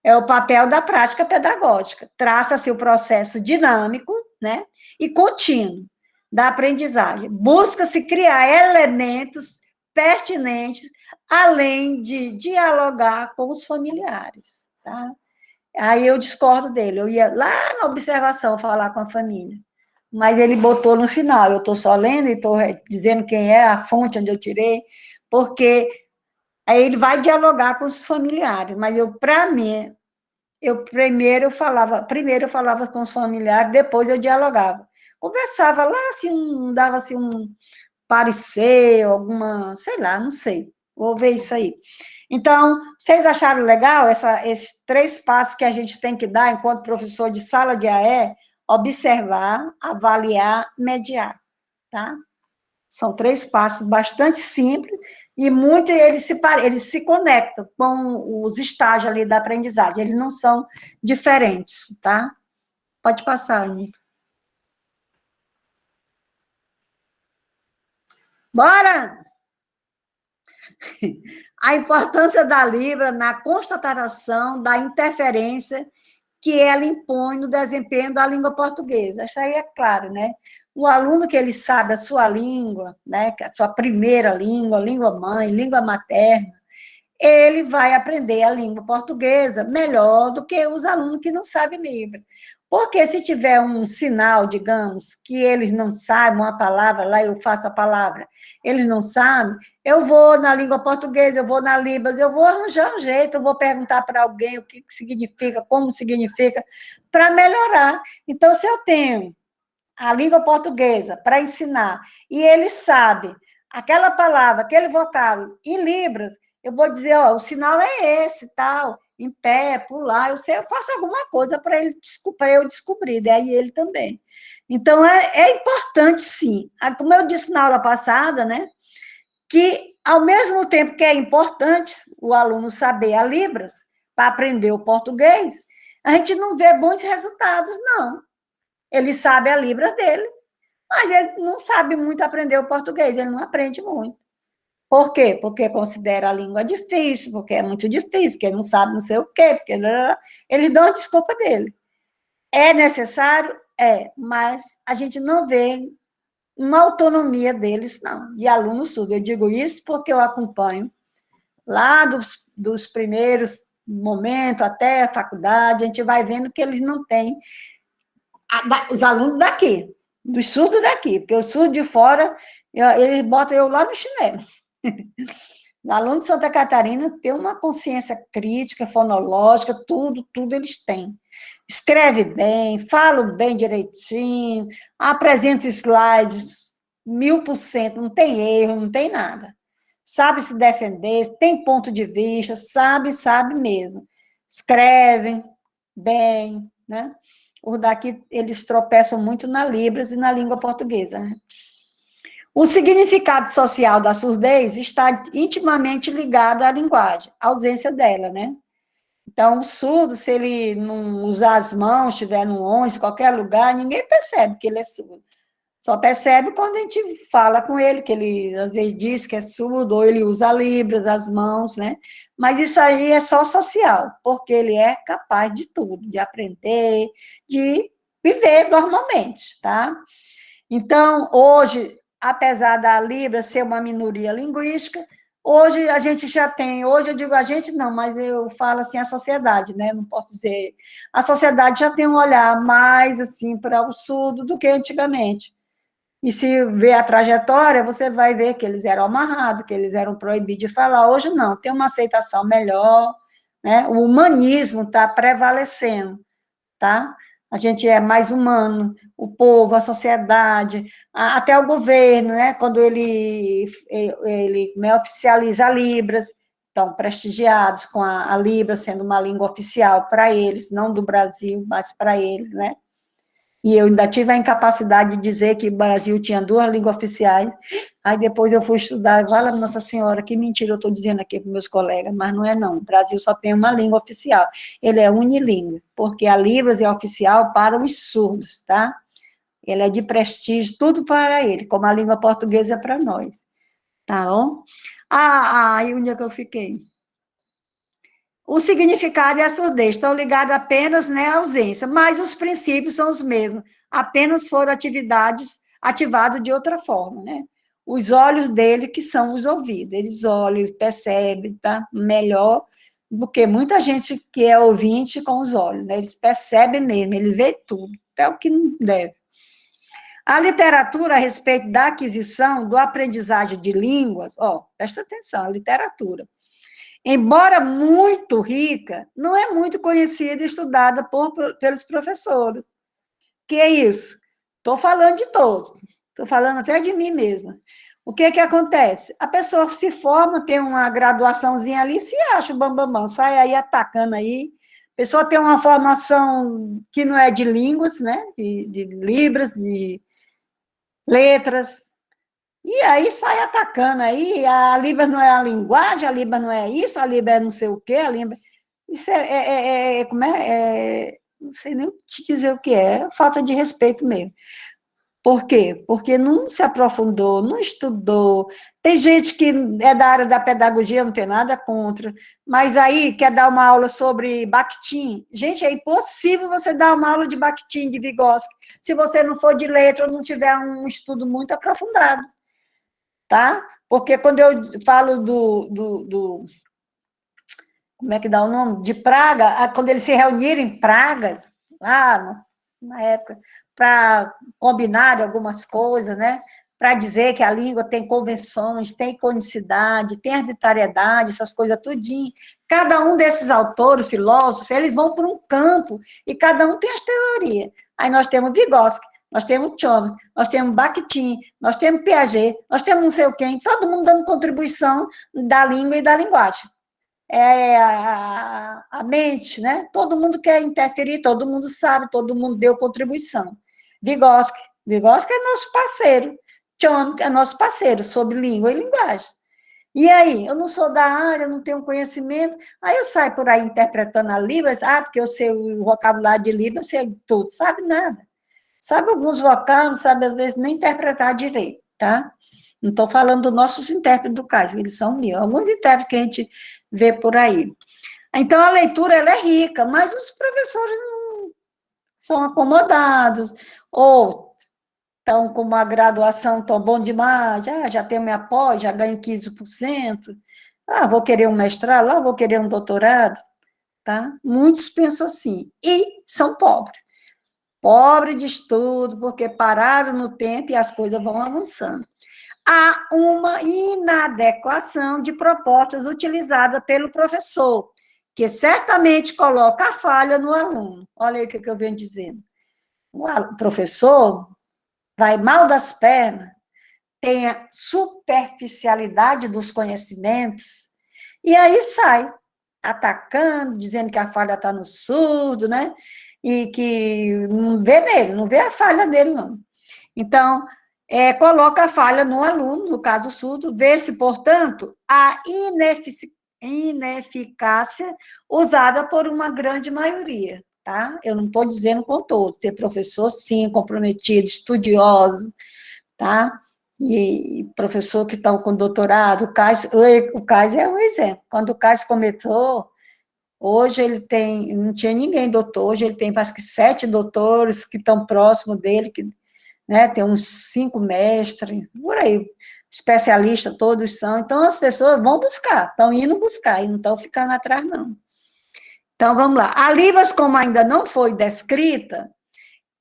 Speaker 1: É o papel da prática pedagógica. Traça-se o processo dinâmico, né, e contínuo da aprendizagem. Busca-se criar elementos pertinentes, além de dialogar com os familiares, tá? Aí eu discordo dele. Eu ia lá na observação falar com a família, mas ele botou no final. Eu estou só lendo e estou dizendo quem é a fonte onde eu tirei, porque aí ele vai dialogar com os familiares, mas para mim, primeiro eu falava com os familiares, depois eu dialogava. Conversava lá, assim, dava assim um parecer, alguma, sei lá, não sei. Vou ver isso aí. Então, vocês acharam legal esses 3 passos que a gente tem que dar enquanto professor de sala de AE? Observar, avaliar, mediar, tá? São 3 passos bastante simples e muito eles se conectam com os estágios ali da aprendizagem, eles não são diferentes, tá? Pode passar, Anitta. Bora! A importância da Libra na constatação da interferência que ela impõe no desempenho da língua portuguesa. Isso aí é claro, né? O aluno que ele sabe a sua língua, né, a sua primeira língua mãe, língua materna, ele vai aprender a língua portuguesa melhor do que os alunos que não sabem Libra. Porque se tiver um sinal, digamos, que eles não sabem uma palavra, lá eu faço a palavra, eles não sabem, eu vou na língua portuguesa, eu vou na Libras, eu vou arranjar um jeito, eu vou perguntar para alguém o que significa, como significa, para melhorar. Então, se eu tenho a língua portuguesa para ensinar, e ele sabe aquela palavra, aquele vocábulo em Libras, eu vou dizer, ó, o sinal é esse, tal, em pé, pular, eu faço alguma coisa para eu descobrir, daí ele também. Então, é importante, sim. Como eu disse na aula passada, né, que, ao mesmo tempo que é importante o aluno saber a Libras para aprender o português, a gente não vê bons resultados, não. Ele sabe a Libras dele, mas ele não sabe muito aprender o português, ele não aprende muito. Por quê? Porque considera a língua difícil, porque é muito difícil, porque ele não sabe não sei o quê, porque eles dão a desculpa dele. É necessário? É, mas a gente não vê uma autonomia deles, não, de aluno surdo. Eu digo isso porque eu acompanho lá dos primeiros momentos até a faculdade, a gente vai vendo que eles não têm os alunos daqui, dos surdos daqui, porque os surdos de fora, eles botam eu lá no chinelo. Os alunos de Santa Catarina têm uma consciência crítica, fonológica, tudo eles têm. Escreve bem, falam bem direitinho, apresenta slides 1000%, não tem erro, não tem nada. Sabe se defender, tem ponto de vista, sabe mesmo. Escrevem bem, né? Os daqui, eles tropeçam muito na Libras e na língua portuguesa, né? O significado social da surdez está intimamente ligado à linguagem, à ausência dela, né? Então, o surdo, se ele não usar as mãos, estiver no ônibus, em qualquer lugar, ninguém percebe que ele é surdo. Só percebe quando a gente fala com ele, que ele às vezes diz que é surdo, ou ele usa Libras, as mãos, né? Mas isso aí é só social, porque ele é capaz de tudo, de aprender, de viver normalmente, tá? Então, hoje, apesar da Libra ser uma minoria linguística, hoje a gente já tem, hoje eu digo a gente não, mas eu falo assim a sociedade, né? Não posso dizer, a sociedade já tem um olhar mais assim para o surdo do que antigamente. E se ver a trajetória, você vai ver que eles eram amarrados, que eles eram proibidos de falar. Hoje não, tem uma aceitação melhor, né? O humanismo está prevalecendo, tá? A gente é mais humano, o povo, a sociedade, até o governo, né? Quando ele oficializa a Libras, estão prestigiados com a Libra sendo uma língua oficial para eles, não do Brasil, mas para eles, né? E eu ainda tive a incapacidade de dizer que o Brasil tinha 2 línguas oficiais, aí depois eu fui estudar, fala, Nossa Senhora, que mentira eu estou dizendo aqui para meus colegas, mas não é não, o Brasil só tem uma língua oficial, ele é unilíngue, porque a Libras é oficial para os surdos, tá? Ele é de prestígio, tudo para ele, como a língua portuguesa é para nós, tá bom? E onde é que eu fiquei? O significado e a surdez estão ligados apenas, né, à ausência, mas os princípios são os mesmos, apenas foram ativados de outra forma, né? Os olhos dele, que são os ouvidos, eles olham, eles percebem, tá? Melhor do que muita gente que é ouvinte com os olhos, né? Eles percebem mesmo, eles veem tudo, até o que não deve. A literatura a respeito da aquisição, do aprendizagem de línguas, ó, presta atenção, a literatura embora muito rica, não é muito conhecida e estudada pelos professores. Que é isso? Estou falando de todos, estou falando até de mim mesma. O que acontece? A pessoa se forma, tem uma graduaçãozinha ali, se acha o bambambam, sai aí atacando aí. A pessoa tem uma formação que não é de línguas, né? De Libras, de letras, e aí sai atacando aí, a Libras não é a linguagem, a Libras não é isso, a Libras é não sei o quê, a Libras... Isso como não sei nem te dizer o que é falta de respeito mesmo. Por quê? Porque não se aprofundou, não estudou. Tem gente que é da área da pedagogia, não tem nada contra, mas aí quer dar uma aula sobre Bakhtin. Gente, é impossível você dar uma aula de Bakhtin, de Vygotsky, se você não for de letra ou não tiver um estudo muito aprofundado, tá? Porque quando eu falo como é que dá o nome? De Praga, quando eles se reuniram em Praga, lá na época, para combinar algumas coisas, né? Para dizer que a língua tem convenções, tem iconicidade, tem arbitrariedade, essas coisas tudinho. Cada um desses autores, filósofos, eles vão para um campo e cada um tem as teorias. Aí nós temos Vygotsky, nós temos Chomsky, nós temos Bakhtin, nós temos Piaget, nós temos não sei o quê, todo mundo dando contribuição da língua e da linguagem. A mente, né? Todo mundo quer interferir, todo mundo sabe, todo mundo deu contribuição. Vygotsky é nosso parceiro, Chomsky é nosso parceiro sobre língua e linguagem. E aí, eu não sou da área, eu não tenho conhecimento, aí eu saio por aí interpretando a Libras, porque eu sei o vocabulário de Libras, sei tudo, sabe nada. Sabe alguns vocábulos, sabe às vezes nem interpretar direito, tá? Não estou falando dos nossos intérpretes do CAIS, eles são mil, alguns intérpretes que a gente vê por aí. Então, a leitura, ela é rica, mas os professores não são acomodados, ou estão com uma graduação tão bom demais, já tenho minha pós, já ganho 15%, vou querer um mestrado, lá vou querer um doutorado, tá? Muitos pensam assim, e são pobres. Pobre de estudo, porque pararam no tempo e as coisas vão avançando. Há uma inadequação de propostas utilizadas pelo professor, que certamente coloca a falha no aluno. Olha aí o que eu venho dizendo. O professor vai mal das pernas, tem a superficialidade dos conhecimentos, e aí sai atacando, dizendo que a falha está no surdo, né? E que não vê nele, não vê a falha dele, não. Então, coloca a falha no aluno, no caso surdo, vê-se, portanto, a ineficácia usada por uma grande maioria, tá? Eu não estou dizendo com todos, tem professor, sim, comprometido, estudiosos, tá? E professor que estão com doutorado, o Cais é um exemplo. Quando o Cais começou, hoje ele tem, não tinha ninguém doutor, hoje ele tem, parece que 7 doutores que estão próximos dele, que, né, tem uns 5 mestres, por aí, especialistas todos são, então as pessoas vão buscar, estão indo buscar, e não estão ficando atrás, não. Então, vamos lá. A Libras, como ainda não foi descrita,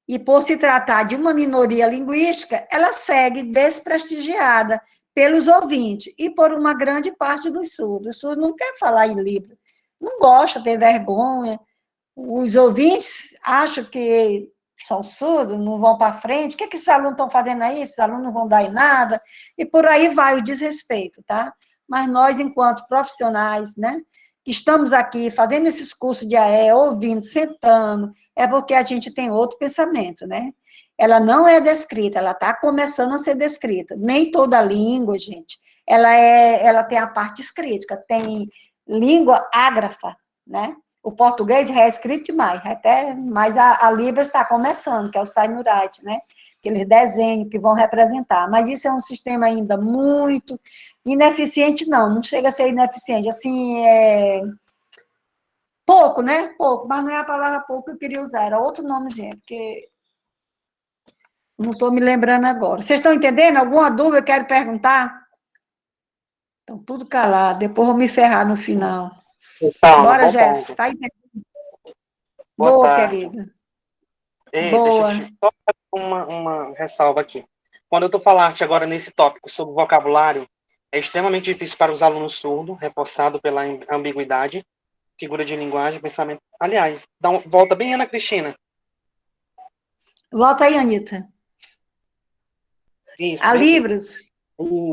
Speaker 1: e por se tratar de uma minoria linguística, ela segue desprestigiada pelos ouvintes e por uma grande parte dos surdos. Os surdos não quer falar em Libras, não gosta, tem vergonha. Os ouvintes acham que são surdos, não vão para frente. O que esses alunos estão fazendo aí? Esses alunos não vão dar em nada. E por aí vai o desrespeito, tá? Mas nós, enquanto profissionais, né, estamos aqui fazendo esses cursos de AE, ouvindo, sentando, é porque a gente tem outro pensamento, né? Ela não é descrita, ela está começando a ser descrita. Nem toda língua, gente, ela tem a parte escrita, tem língua ágrafa, né? O português é escrito demais, mas a Libras está começando, que é o sign writing, né? Aqueles desenhos que vão representar. Mas isso é um sistema ainda muito ineficiente, não chega a ser ineficiente, assim, pouco, né? Pouco, mas não é a palavra pouco que eu queria usar, era outro nomezinho, porque não estou me lembrando agora. Vocês estão entendendo? Alguma dúvida eu quero perguntar? Estão tudo calado, depois vou me ferrar no final.
Speaker 3: Calma,
Speaker 1: Bora,
Speaker 3: bom
Speaker 1: Jeff,
Speaker 3: ponto.
Speaker 1: está entendendo?
Speaker 3: Boa
Speaker 1: Boa,
Speaker 3: tarde.
Speaker 1: querida.
Speaker 3: Deixa eu
Speaker 1: Boa.
Speaker 3: só fazer uma ressalva aqui. Quando eu estou falando agora nesse tópico sobre vocabulário, é extremamente difícil para os alunos surdos, reforçado pela ambiguidade, figura de linguagem, pensamento. Aliás, volta bem, Ana Cristina.
Speaker 1: Volta aí, Anitta.
Speaker 3: Isso,
Speaker 1: A
Speaker 3: bem aqui.
Speaker 1: Libras.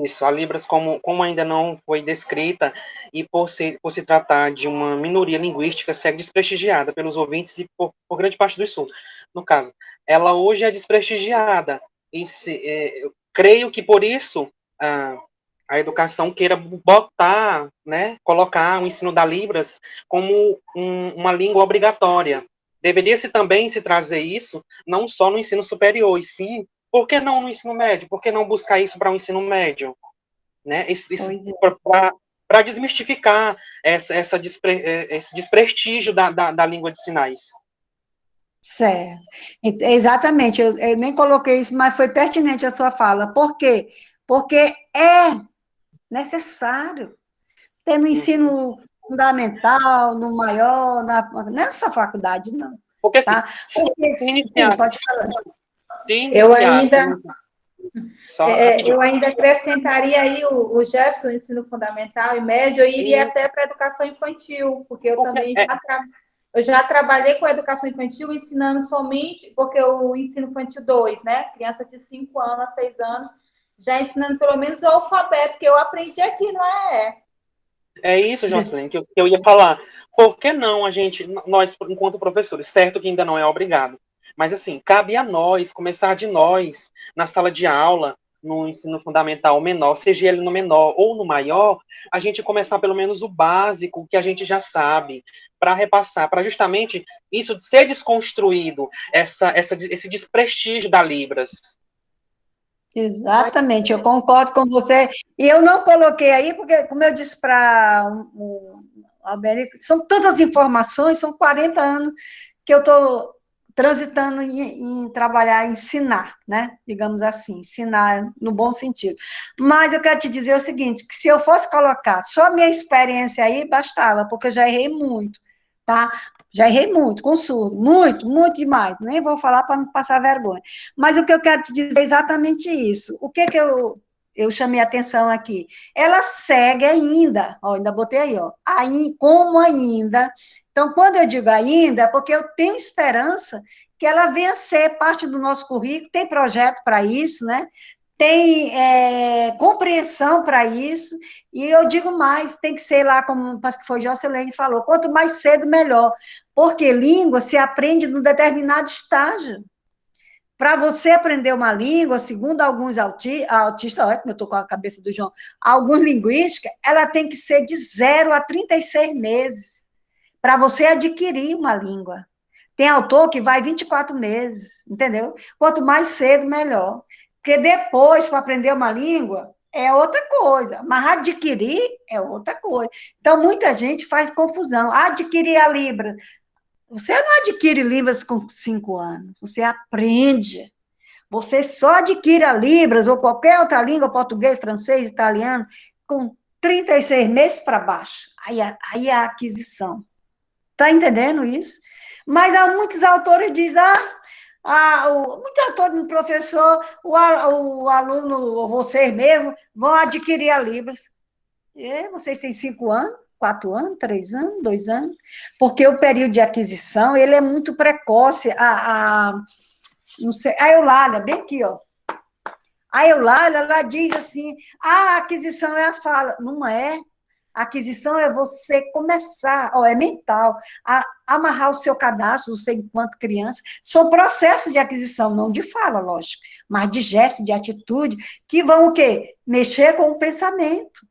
Speaker 3: Isso, a Libras, como ainda não foi descrita, e por se tratar de uma minoria linguística, segue desprestigiada pelos ouvintes e por grande parte do surdos. No caso, ela hoje é desprestigiada, e eu creio que por isso a educação queira botar, né, colocar o ensino da Libras como uma língua obrigatória. Deveria-se também se trazer isso, não só no ensino superior, e sim, por que não no ensino médio? Por que não buscar isso para o ensino médio? Né? Para desmistificar esse desprestígio da língua de sinais.
Speaker 1: Certo. Exatamente, eu nem coloquei isso, mas foi pertinente a sua fala. Por quê? Porque é necessário ter no ensino fundamental, no maior, nessa faculdade, não.
Speaker 3: Porque, assim,
Speaker 1: Tá? Porque, sim, pode falar.
Speaker 4: Eu ainda acrescentaria aí o Jefferson, o ensino fundamental e médio, eu iria até para a educação infantil, porque eu também já trabalhei com a educação infantil ensinando somente, porque o ensino infantil 2, né? Criança de 5 anos a 6 anos, já ensinando pelo menos o alfabeto, que eu aprendi aqui, não é?
Speaker 3: É isso, Jocelyn, que eu ia falar. Por que não nós, enquanto professores, certo que ainda não é obrigado, mas assim, cabe a nós, começar de nós, na sala de aula, no ensino fundamental menor, seja ele no menor ou no maior, a gente começar pelo menos o básico, que a gente já sabe, para repassar, para justamente isso ser desconstruído, esse desprestígio da Libras.
Speaker 1: Exatamente, eu concordo com você. E eu não coloquei aí, porque, como eu disse para o Alberico, são tantas informações, são 40 anos que eu estou transitando em trabalhar, ensinar, né? Digamos assim, ensinar no bom sentido. Mas eu quero te dizer o seguinte, que se eu fosse colocar só a minha experiência aí, bastava, porque eu já errei muito, tá? Já errei muito com surdo, muito, muito demais. Nem vou falar para não passar vergonha. Mas o que eu quero te dizer é exatamente isso. O que eu chamei a atenção aqui? Ela segue ainda, ó, ainda botei aí, ó, aí, como ainda. Então, quando eu digo ainda, é porque eu tenho esperança que ela venha ser parte do nosso currículo, tem projeto para isso, né? Tem compreensão para isso, e eu digo mais, tem que ser lá, como que foi Jocelyn falou, quanto mais cedo, melhor, porque língua se aprende num determinado estágio. Para você aprender uma língua, segundo alguns autistas, olha como eu estou com a cabeça do João, alguns linguísticos, ela tem que ser de 0 a 36 meses, para você adquirir uma língua. Tem autor que vai 24 meses, entendeu? Quanto mais cedo, melhor. Porque depois, para aprender uma língua, é outra coisa, mas adquirir é outra coisa. Então, muita gente faz confusão. Adquirir a Libra. Você não adquire Libras com 5 anos, você aprende. Você só adquire a Libras ou qualquer outra língua, português, francês, italiano, com 36 meses para baixo. Aí é a aquisição. Está entendendo isso? Mas há muitos autores dizem, muitos autores, professor, o aluno, vocês mesmos, vão adquirir a Libras. E vocês têm 5 anos, 4 anos, 3 anos, 2 anos, porque o período de aquisição, ele é muito precoce. Não sei, a Eulália, bem aqui, ó. A Eulália, ela diz assim, a aquisição é a fala. Não é. A aquisição é você começar, é mental, a amarrar o seu cadastro, você enquanto criança. São processos de aquisição, não de fala, lógico, mas de gesto, de atitude, que vão o quê? Mexer com o pensamento,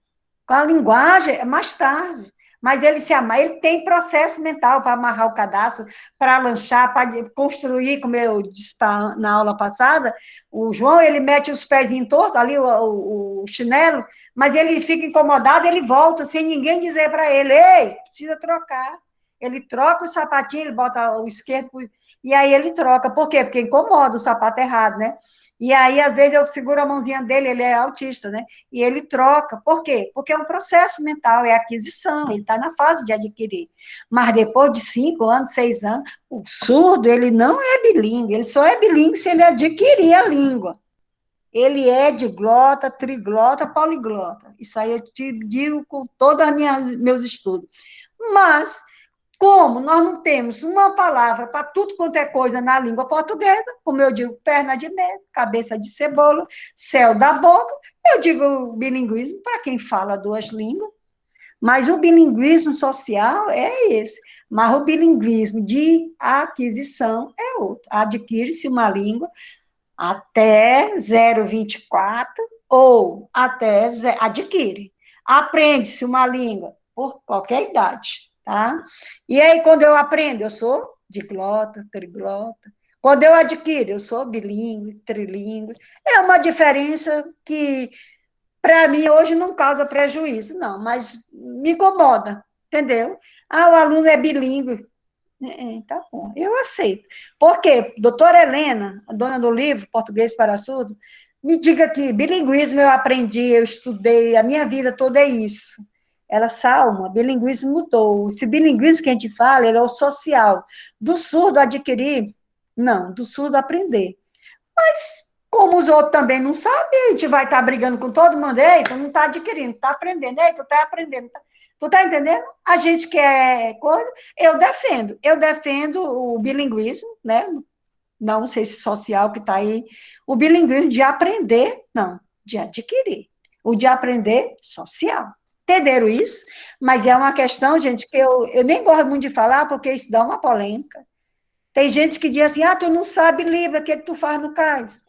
Speaker 1: com a linguagem, mais tarde. Mas ele tem processo mental para amarrar o cadastro, para lanchar, para construir, como eu disse na aula passada, o João, ele mete os pezinhos tortos, ali o chinelo, mas ele fica incomodado, ele volta, sem ninguém dizer para ele, ei, precisa trocar. Ele troca o sapatinho, ele bota o esquerdo, e aí ele troca. Por quê? Porque incomoda o sapato errado, né? E aí, às vezes, eu seguro a mãozinha dele, ele é autista, né? E ele troca. Por quê? Porque é um processo mental, é aquisição, ele está na fase de adquirir. Mas depois de 5 anos, 6 anos, o surdo, ele não é bilíngue, ele só é bilíngue se ele adquirir a língua. ele é diglota, triglota, poliglota. Isso aí eu te digo com todos os meus estudos. Mas, como nós não temos uma palavra para tudo quanto é coisa na língua portuguesa, como eu digo, perna de meio, cabeça de cebola, céu da boca, eu digo bilinguismo para quem fala duas línguas. Mas o bilinguismo social é esse. Mas o bilinguismo de aquisição é outro. Adquire-se uma língua até 0,24 ou até adquire. Aprende-se uma língua por qualquer idade, tá? E aí, quando eu aprendo, eu sou diglota, triglota. Quando eu adquiro, eu sou bilíngue, trilíngue. É uma diferença que, para mim, hoje não causa prejuízo, não, mas me incomoda, entendeu? Ah, o aluno é bilíngue. Tá bom, eu aceito. Por quê? Doutora Helena, a dona do livro Português para Surdo, me diga que bilinguismo eu aprendi, eu estudei, a minha vida toda é isso. Ela, Salma, bilinguismo mudou. Esse bilinguismo que a gente fala, ele é o social. Do surdo adquirir, não, do surdo aprender. Mas, como os outros também não sabem, a gente vai estar brigando com todo mundo, eita, não está adquirindo, está aprendendo, eita, está aprendendo. Tu está entendendo? A gente quer coisa, eu defendo o bilinguismo, né? Não sei se social que está aí, o bilinguismo de aprender, não, de adquirir. O de aprender social. Entenderam isso? Mas é uma questão, gente, que eu nem gosto muito de falar, porque isso dá uma polêmica. Tem gente que diz assim, ah, tu não sabe Libra, o que tu faz no CAIS?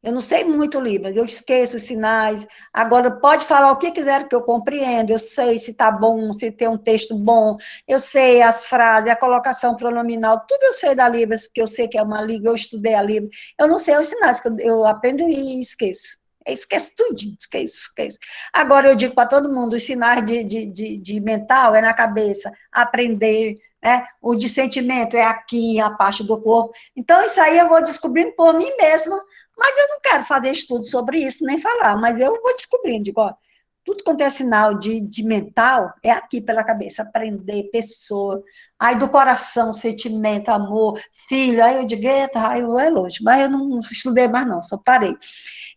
Speaker 1: Eu não sei muito Libras, eu esqueço os sinais. Agora, pode falar o que quiser que eu compreendo, eu sei se está bom, se tem um texto bom, eu sei as frases, a colocação pronominal, tudo eu sei da Libras, porque eu sei que é uma língua, eu estudei a Libra. Eu não sei os sinais, que eu aprendo e esqueço. Esquece tudo, esquece. Agora, eu digo para todo mundo, os sinais de mental é na cabeça, aprender, né? O de sentimento é aqui, a parte do corpo. Então, isso aí eu vou descobrindo por mim mesma, mas eu não quero fazer estudo sobre isso, nem falar, mas eu vou descobrindo, digo, ó, tudo quanto é sinal de mental é aqui pela cabeça, aprender, pessoa, aí do coração, sentimento, amor, filho, aí eu digo, eita, aí eu é longe, mas eu não estudei mais não, só parei.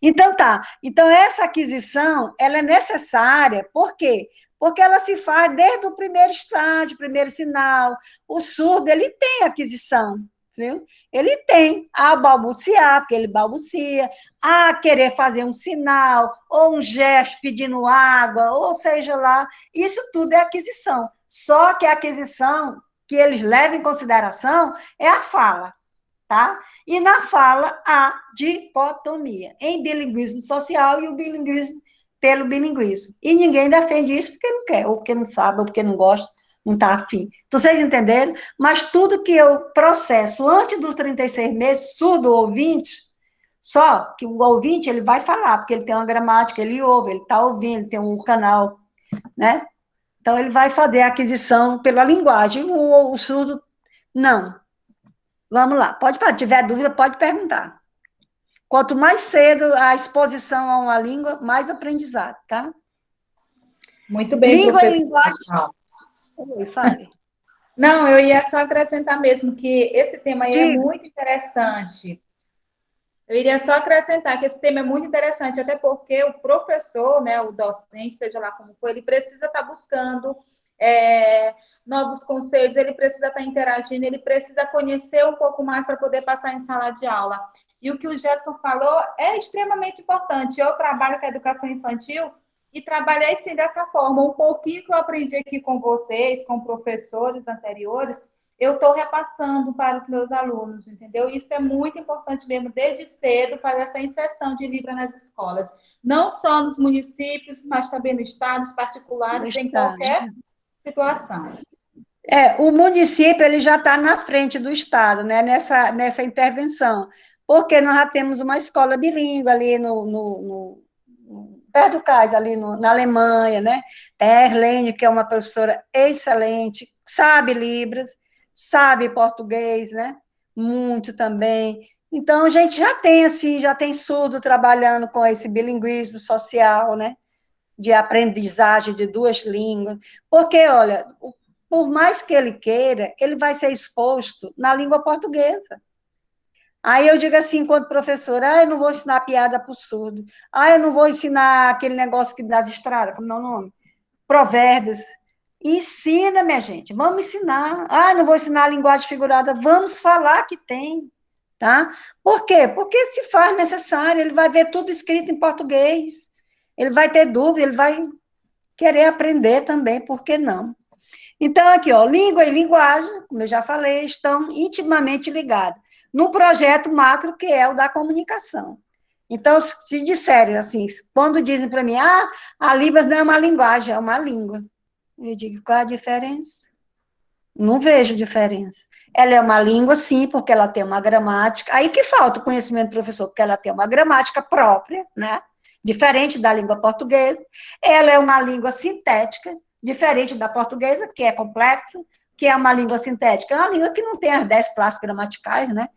Speaker 1: Então tá, então essa aquisição, ela é necessária, por quê? Porque ela se faz desde o primeiro estágio, primeiro sinal, o surdo, ele tem aquisição, viu? Ele tem a balbuciar, porque ele balbucia, a querer fazer um sinal, ou um gesto pedindo água, ou seja lá, isso tudo é aquisição. Só que a aquisição que eles levam em consideração é a fala, tá? E na fala, a dicotomia, em bilinguismo social e o bilinguismo pelo bilinguismo. E ninguém defende isso porque não quer, ou porque não sabe, ou porque não gosta, não está afim. Vocês entenderam? Mas tudo que eu processo antes dos 36 meses, surdo ouvinte, só que o ouvinte ele vai falar, porque ele tem uma gramática, ele ouve, ele está ouvindo, ele tem um canal, né? Então, ele vai fazer a aquisição pela linguagem, o surdo, não. Vamos lá, se tiver dúvida, pode perguntar. Quanto mais cedo a exposição a uma língua, mais aprendizado, tá?
Speaker 4: Muito bem,
Speaker 1: língua
Speaker 4: professora.
Speaker 1: E linguagem... Oi, fale.
Speaker 4: Não, eu ia só acrescentar mesmo que esse tema aí é muito interessante. Eu iria só acrescentar que esse tema é muito interessante, até porque o professor, né, o docente, seja lá como for, ele precisa estar buscando novos conceitos, ele precisa estar interagindo, ele precisa conhecer um pouco mais para poder passar em sala de aula. E o que o Jefferson falou é extremamente importante. Eu trabalho com a educação infantil e trabalhei sim dessa forma. Um pouquinho que eu aprendi aqui com vocês, com professores anteriores, eu estou repassando para os meus alunos, entendeu? Isso é muito importante mesmo, desde cedo, fazer essa inserção de Libra nas escolas. Não só nos municípios, mas também nos estados particulares, em qualquer situação.
Speaker 1: O município ele já está na frente do Estado, né, nessa intervenção, porque nós já temos uma escola bilíngue ali perto do CAIS, ali na Alemanha, né? Tem a Erlene, que é uma professora excelente, sabe Libras, sabe português, né? Muito também. Então, a gente já tem, assim, já tem surdo trabalhando com esse bilinguismo social, né? De aprendizagem de duas línguas. Porque, olha, por mais que ele queira, ele vai ser exposto na língua portuguesa. Aí eu digo assim, enquanto professora, eu não vou ensinar piada para o surdo. Eu não vou ensinar aquele negócio que das estradas, como é o nome? Provérbios. Ensina, minha gente, vamos ensinar. Não vou ensinar a linguagem figurada, vamos falar que tem, tá? Por quê? Porque se faz necessário, ele vai ver tudo escrito em português, ele vai ter dúvida, ele vai querer aprender também, por que não? Então, aqui, ó, língua e linguagem, como eu já falei, estão intimamente ligadas, num projeto macro que é o da comunicação. Então, se disserem assim, quando dizem para mim, a Libras não é uma linguagem, é uma língua. Eu digo, qual a diferença? Não vejo diferença. Ela é uma língua, sim, porque ela tem uma gramática. Aí que falta o conhecimento do professor, porque ela tem uma gramática própria, né? Diferente da língua portuguesa. Ela é uma língua sintética, diferente da portuguesa, que é complexa, que é uma língua sintética. É uma língua que não tem as 10 classes gramaticais, né?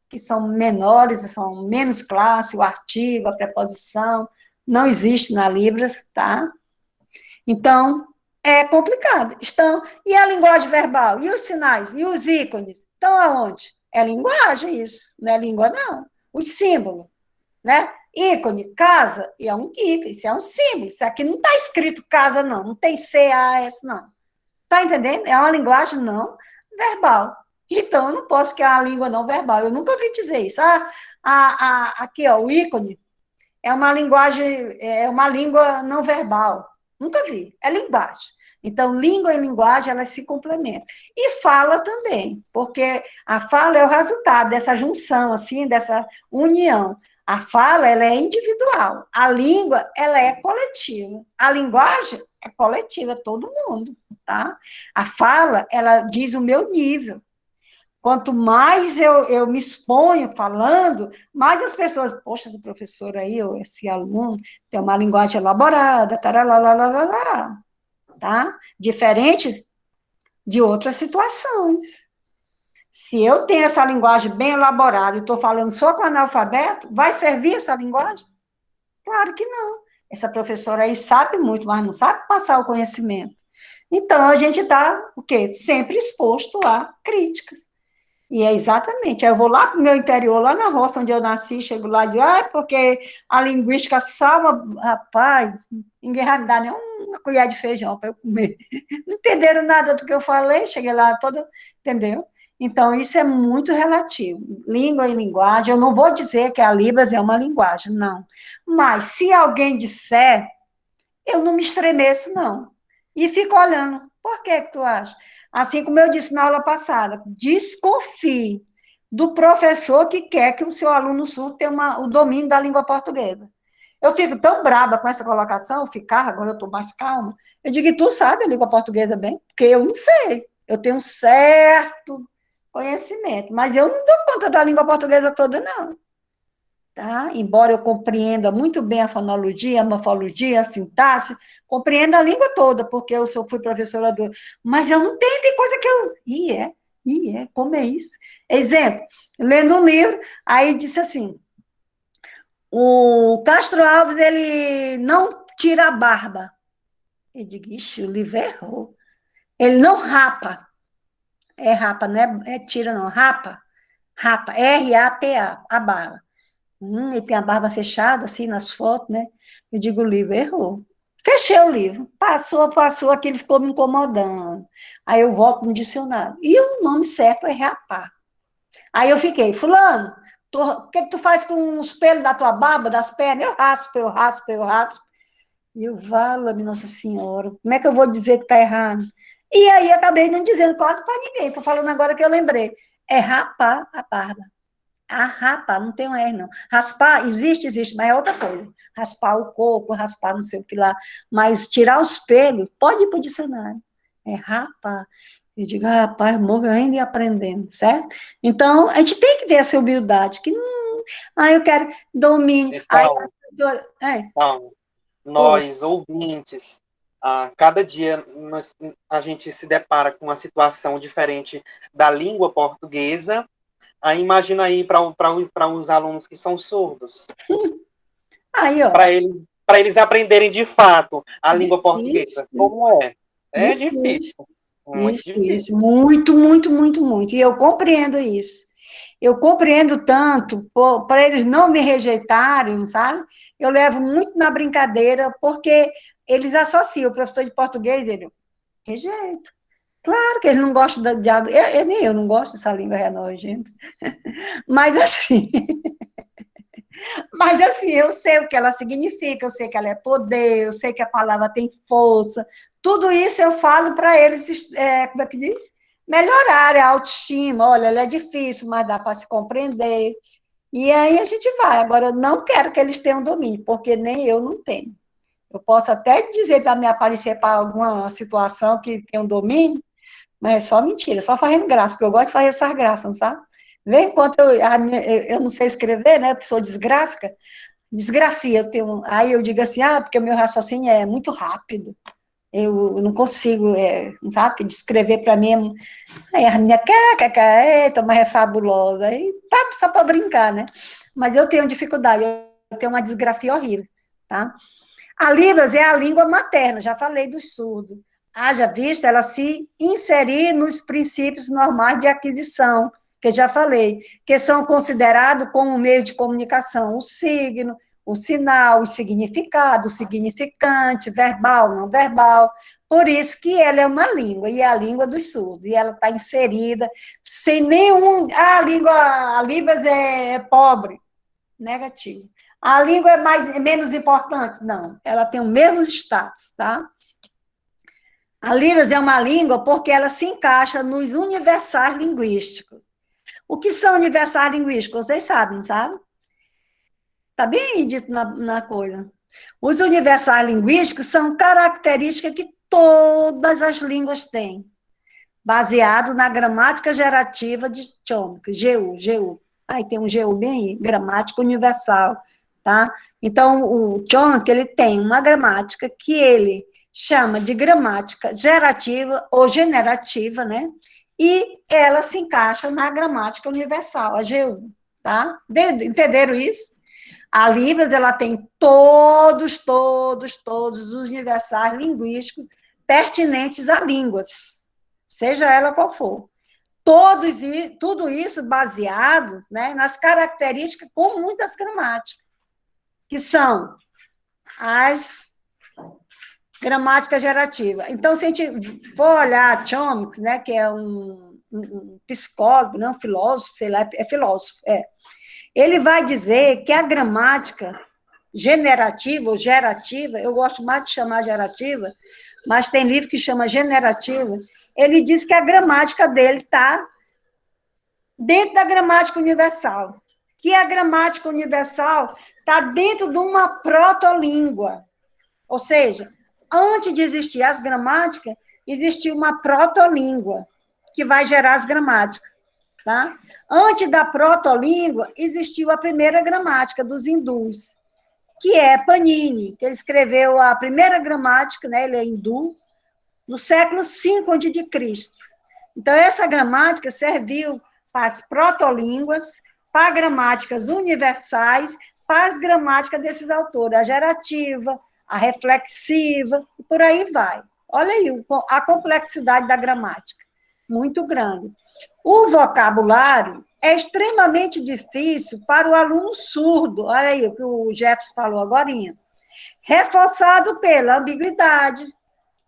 Speaker 1: Que são menores, são menos classes, o artigo, a preposição, não existe na Libras, tá? Então, é complicado. E a linguagem verbal? E os sinais? E os ícones? Estão aonde? É linguagem isso, não é língua, não. Os símbolos, né? Ícone, casa, e é um ícone, isso é um símbolo. Isso aqui não está escrito casa, não. Não tem C-A-S, não. Está entendendo? É uma linguagem não verbal. Então, eu não posso que é uma língua não verbal. Eu nunca ouvi dizer isso. Aqui, ó, o ícone é uma linguagem, é uma língua não verbal. Nunca vi. É linguagem. Então, língua e linguagem, elas se complementam. E fala também, porque a fala é o resultado dessa junção, assim, dessa união. A fala, ela é individual. A língua, ela é coletiva. A linguagem é coletiva, todo mundo, tá? A fala, ela diz o meu nível. Quanto mais eu me exponho falando, mais as pessoas, poxa, do professor aí, ou esse aluno, tem uma linguagem elaborada, taralalalala, tá? Diferente de outras situações. Se eu tenho essa linguagem bem elaborada e estou falando só com analfabeto, vai servir essa linguagem? Claro que não. Essa professora aí sabe muito, mas não sabe passar o conhecimento. Então, a gente está, o quê? Sempre exposto a críticas. E é exatamente. Aí eu vou lá para o meu interior, lá na roça onde eu nasci, chego lá e digo, porque a linguística salva, rapaz, ninguém vai me dar nem uma colher de feijão para eu comer. Não entenderam nada do que eu falei, cheguei lá toda, entendeu? Então, isso é muito relativo. Língua e linguagem, eu não vou dizer que a Libras é uma linguagem, não. Mas, se alguém disser, eu não me estremeço, não. E fico olhando. Por que tu acha? Assim como eu disse na aula passada, desconfie do professor que quer que o seu aluno surdo tenha o domínio da língua portuguesa. Eu fico tão braba com essa colocação, agora eu estou mais calma. Eu digo, tu sabe a língua portuguesa bem? Porque eu não sei. Eu tenho um certo conhecimento, mas eu não dou conta da língua portuguesa toda, não. Tá? Embora eu compreenda muito bem a fonologia, a morfologia, a sintaxe, compreendo a língua toda, porque eu fui professora mas eu não tenho, tem coisa que eu... como é isso? Exemplo, lendo um livro, aí disse assim, o Castro Alves, ele não tira a barba. Eu digo, ixi, o livro errou. Ele não rapa. É rapa, não é tira não, rapa. Rapa, R-A-P-A, a barba. Ele tem a barba fechada, assim, nas fotos, né? Eu digo, o livro errou. Fechei o livro. Passou, aquele ficou me incomodando. Aí eu volto no dicionário. E o nome certo é rapar. Aí eu fiquei, fulano, o que tu faz com os pelos da tua barba, das pernas? Eu raspo. E eu, vala-me, Nossa Senhora, como é que eu vou dizer que tá errado? E aí acabei não dizendo quase para ninguém. Tô falando agora que eu lembrei. É rapar a barba. Rapar, não tem um R, não. Raspar, existe, mas é outra coisa. Raspar o coco, raspar não sei o que lá. Mas tirar os pelos, pode ir para o dicionário. É rapar. Eu digo, rapaz, morrendo e aprendendo, certo? Então, a gente tem que ter essa humildade, que não... eu quero domínio.
Speaker 3: Nós, ouvintes, cada dia a gente se depara com uma situação diferente da língua portuguesa. Aí imagina aí para os alunos que são surdos.
Speaker 1: Aí, ó.
Speaker 3: Para eles aprenderem de fato a língua portuguesa. Como é? É difícil.
Speaker 1: Muito difícil. Muito. E eu compreendo isso. eu compreendo tanto, para eles não me rejeitarem, sabe? Eu levo muito na brincadeira, porque eles associam o professor de português, ele rejeita. Claro que eles não gostam de água, nem eu não gosto dessa língua nojenta. Mas assim, eu sei o que ela significa, eu sei que ela é poder, eu sei que a palavra tem força, tudo isso eu falo para eles, como é que diz? Melhorar a autoestima, olha, ela é difícil, mas dá para se compreender, e aí a gente vai. Agora, eu não quero que eles tenham domínio, porque nem eu não tenho. Eu posso até dizer para me aparecer para alguma situação que tem um domínio, mas é só mentira, só fazendo graça, porque eu gosto de fazer essas graças, não sabe? Vem enquanto eu não sei escrever, né? Sou desgráfica, desgrafia, aí eu digo assim, porque o meu raciocínio é muito rápido, eu não consigo, sabe, descrever para mim, aí a minha eita, mas é fabulosa, aí tá só para brincar, né? Mas eu tenho dificuldade, eu tenho uma desgrafia horrível, tá? A Libras é a língua materna, já falei dos surdos. Haja visto ela se inserir nos princípios normais de aquisição, que já falei, que são considerados como meio de comunicação, o signo, o sinal, o significado, o significante, verbal, não verbal. Por isso que ela é uma língua, e é a língua dos surdos, e ela está inserida sem nenhum... a Libras é pobre, negativo. A língua é menos importante? Não, ela tem o mesmo status, tá? A Libras é uma língua porque ela se encaixa nos universais linguísticos. O que são universais linguísticos? Vocês sabem, sabe? Está bem dito na coisa. Os universais linguísticos são características que todas as línguas têm, baseado na gramática gerativa de Chomsky, GU. Aí tem um GU bem aí, gramática universal, tá? Então, o Chomsky, ele tem uma gramática que ele chama de gramática gerativa ou generativa, né? E ela se encaixa na gramática universal, a GU, tá? Entenderam isso? A Libras, ela tem todos os universais linguísticos pertinentes a línguas, seja ela qual for. Tudo isso baseado, né, nas características com muitas gramáticas, que são as gramáticas gerativas. Então, se a gente for olhar Chomsky, né, que é um psicólogo, não, filósofo, sei lá, é filósofo, ele vai dizer que a gramática generativa ou gerativa, eu gosto mais de chamar gerativa, mas tem livro que chama generativa, ele diz que a gramática dele está dentro da gramática universal, que a gramática universal está dentro de uma protolíngua, ou seja, antes de existir as gramáticas, existiu uma protolíngua, que vai gerar as gramáticas, tá? Antes da protolíngua, existiu a primeira gramática dos hindus, que é Panini, que ele escreveu a primeira gramática, né, ele é hindu, no século V a.C. Então, essa gramática serviu para as protolínguas, para gramáticas universais, para as gramáticas desses autores, a gerativa, a reflexiva, e por aí vai. Olha aí a complexidade da gramática, muito grande. O vocabulário é extremamente difícil para o aluno surdo, olha aí o que o Jefferson falou agora, reforçado pela ambiguidade,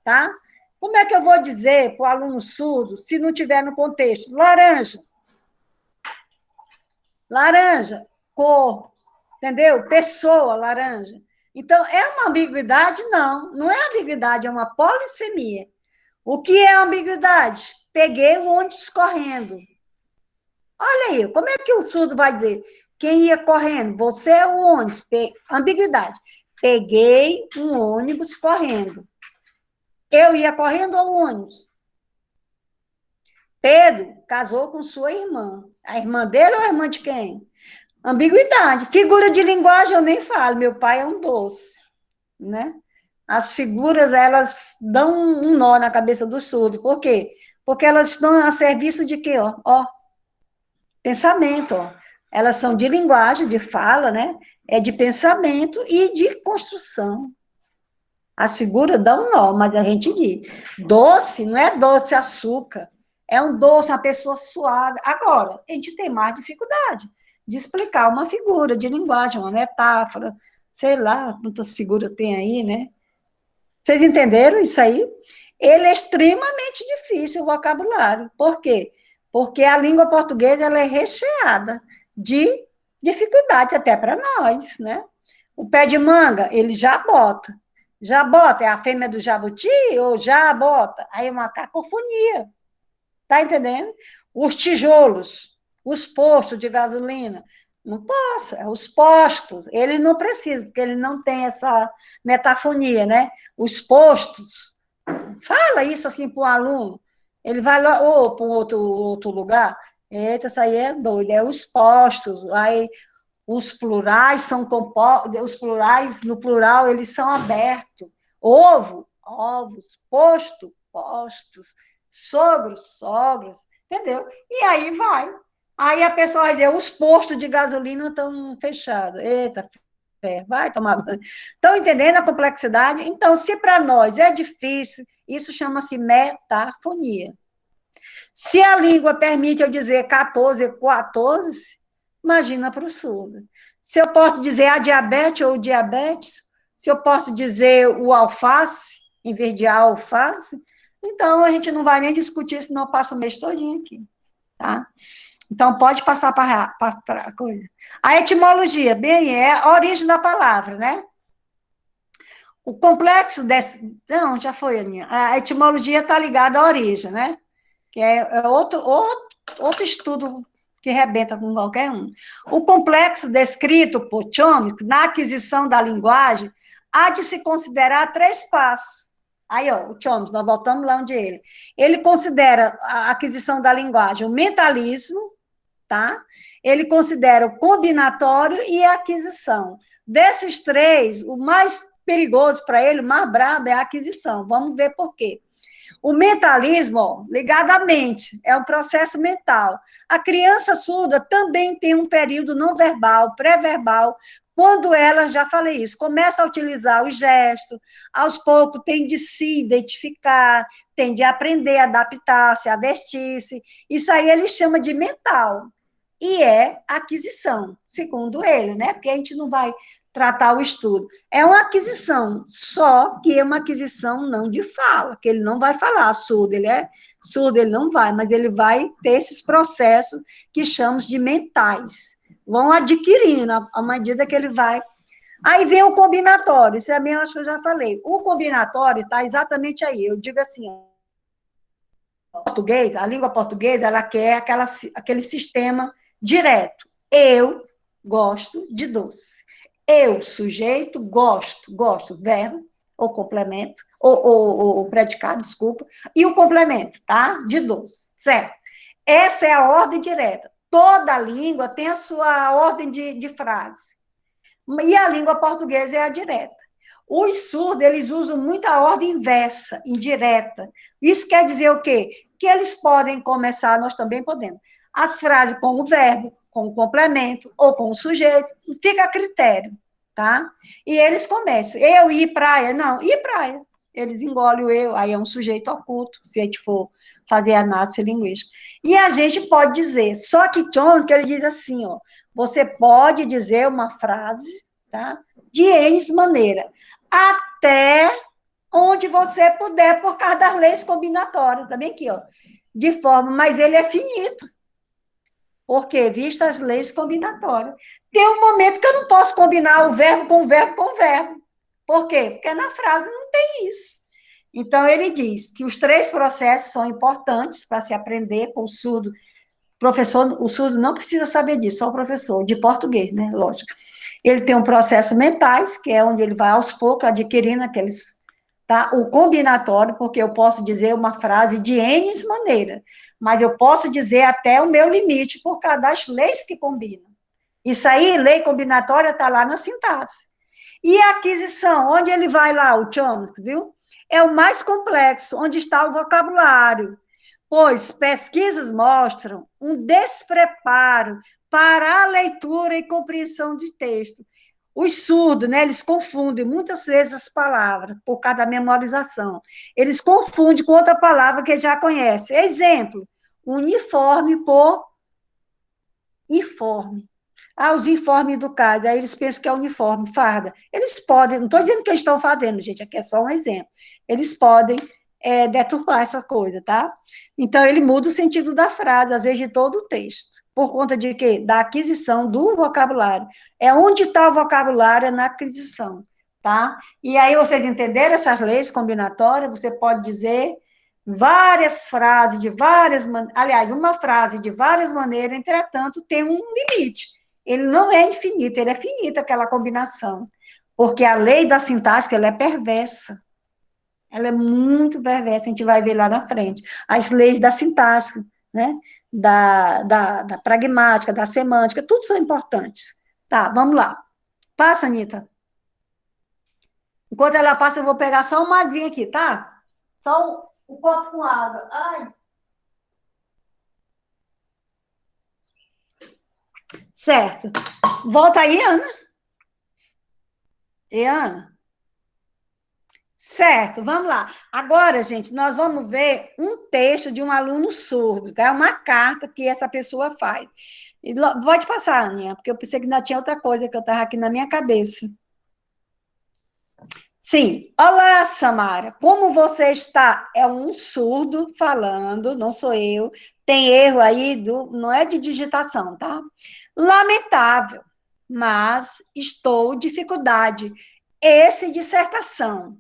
Speaker 1: tá? Como é que eu vou dizer para o aluno surdo, se não tiver no contexto? Laranja, cor, entendeu? Pessoa, laranja. Então, é uma ambiguidade? Não é ambiguidade, é uma polissemia. O que é ambiguidade? Peguei o ônibus correndo. Olha aí, como é que o surdo vai dizer? Quem ia correndo? Você ou o ônibus? Ambiguidade. Peguei um ônibus correndo. Eu ia correndo ou o ônibus? Pedro casou com sua irmã. A irmã dele ou a irmã de quem? Ambiguidade. Figura de linguagem eu nem falo. Meu pai é um doce, né? As figuras, elas dão um nó na cabeça do surdo. Por quê? Porque elas estão a serviço de quê? Pensamento. Elas são de linguagem, de fala, né? É de pensamento e de construção. As figuras dão um nó, mas a gente diz. Doce não é doce açúcar. é um doce, uma pessoa suave. Agora, a gente tem mais dificuldade de explicar uma figura de linguagem, uma metáfora, sei lá, quantas figuras tem aí, né? Vocês entenderam isso aí? Ele é extremamente difícil, o vocabulário. Por quê? Porque a língua portuguesa ela é recheada de dificuldade até para nós, né? O pé de manga, ele já bota. Já bota, é a fêmea do jabuti ou já bota? Aí é uma cacofonia. Tá entendendo? Os tijolos, os postos de gasolina. Não posso, é os postos. Ele não precisa, porque ele não tem essa metafonia, né? Os postos. Fala isso assim para o aluno. Ele vai lá, ou para um outro lugar. Eita, isso aí é doido. É os postos. Aí os plurais são compostos, os plurais, no plural, eles são abertos. Ovo, ovos, posto, postos, sogros, sogros, entendeu? E aí vai. Aí a pessoa vai dizer, os postos de gasolina estão fechados. Eita, vai tomar banho. Estão entendendo a complexidade? Então, se para nós é difícil, isso chama-se metafonia. Se a língua permite eu dizer 14, 14, imagina para o surdo. Se eu posso dizer a diabetes ou diabetes, se eu posso dizer o alface, em vez de alface, então a gente não vai nem discutir, senão eu passo o mês todinho aqui, tá? Então, pode passar para a coisa. A etimologia, bem, é a origem da palavra, né? O complexo desse... Não, já foi, Aninha. A etimologia está ligada à origem, né? Que é outro estudo que rebenta com qualquer um. O complexo descrito por Chomsky na aquisição da linguagem há de se considerar 3 passos. Aí, ó, o Chomsky, nós voltamos lá onde ele considera a aquisição da linguagem o mentalismo, tá? Ele considera o combinatório e a aquisição. Desses 3, o mais perigoso para ele, o mais brabo, é a aquisição. Vamos ver por quê. O mentalismo, ó, ligado à mente, é um processo mental. A criança surda também tem um período não verbal, pré-verbal, quando ela, já falei isso, começa a utilizar os gestos, aos poucos tem de se identificar, tem de aprender a adaptar-se, a vestir-se. Isso aí ele chama de mental. E é aquisição, segundo ele, né? Porque a gente não vai tratar o estudo. É uma aquisição, só que é uma aquisição não de fala, que ele não vai falar surdo, ele é surdo, ele não vai, mas ele vai ter esses processos que chamamos de mentais. Vão adquirindo à medida que ele vai. Aí vem o combinatório, isso é bem, acho que eu já falei. O combinatório está exatamente aí, eu digo assim, português, a língua portuguesa, ela quer aquele sistema direto. Eu gosto de doce. Eu, sujeito, gosto, verbo, ou complemento, ou predicado, desculpa, e o complemento, tá? De doce, certo? Essa é a ordem direta. Toda língua tem a sua ordem de frase. E a língua portuguesa é a direta. Os surdos, eles usam muito a ordem inversa, indireta. Isso quer dizer o quê? Que eles podem começar, nós também podemos, as frases com o verbo, com o complemento, ou com o sujeito, fica a critério, tá? E eles começam, eu ir praia, não, ir praia. Eles engolem o eu, aí é um sujeito oculto, se a gente for fazer análise linguística. E a gente pode dizer, só que Chomsky, ele diz assim, ó, você pode dizer uma frase, tá? De N maneira, até onde você puder, por causa das leis combinatórias, também aqui, ó, de forma, mas ele é finito. Porque, vistas as leis combinatórias. Tem um momento que eu não posso combinar o verbo com o verbo com o verbo. Por quê? Porque na frase não tem isso. Então, ele diz que os 3 processos são importantes para se aprender com o surdo. O surdo não precisa saber disso, só o professor, de português, né? Lógico. Ele tem um processo mentais, que é onde ele vai aos poucos adquirindo aqueles... Tá? O combinatório, porque eu posso dizer uma frase de N maneira, mas eu posso dizer até o meu limite por causa das leis que combinam. Isso aí, lei combinatória, está lá na sintaxe. E a aquisição, onde ele vai lá, o Chomsky, viu? É o mais complexo, onde está o vocabulário, pois pesquisas mostram um despreparo para a leitura e compreensão de texto. Os surdos, né, eles confundem muitas vezes as palavras, por causa da memorização. Eles confundem com outra palavra que já conhece. Exemplo, uniforme por informe. Os informes educados, aí eles pensam que é uniforme, farda. Eles podem, não estou dizendo que eles estão fazendo, gente, aqui é só um exemplo. Eles podem deturpar essa coisa, tá? Então, ele muda o sentido da frase, às vezes, de todo o texto. Por conta de quê? Da aquisição do vocabulário. É onde está o vocabulário, é na aquisição, tá? E aí, vocês entenderam essas leis combinatórias? Você pode dizer várias frases de várias maneiras, aliás, uma frase de várias maneiras, entretanto, tem um limite. Ele não é infinito, ele é finito, aquela combinação. Porque a lei da sintaxe, ela é perversa. Ela é muito perversa, a gente vai ver lá na frente. As leis da sintaxe, né? Da pragmática, da semântica, tudo são importantes. Tá, vamos lá. Passa, Anitta. Enquanto ela passa, eu vou pegar só uma aguinha aqui, tá? Só um copo com água. Ai. Certo. Volta aí, Ana. E Ana? Certo, vamos lá. Agora, gente, nós vamos ver um texto de um aluno surdo, tá? Uma carta que essa pessoa faz. Pode passar, Aninha, porque eu pensei que ainda tinha outra coisa que eu estava aqui na minha cabeça. Sim. Olá, Samara. Como você está? É um surdo falando, não sou eu. Tem erro aí, não é de digitação, tá? Lamentável, mas estou dificuldade. Esse dissertação.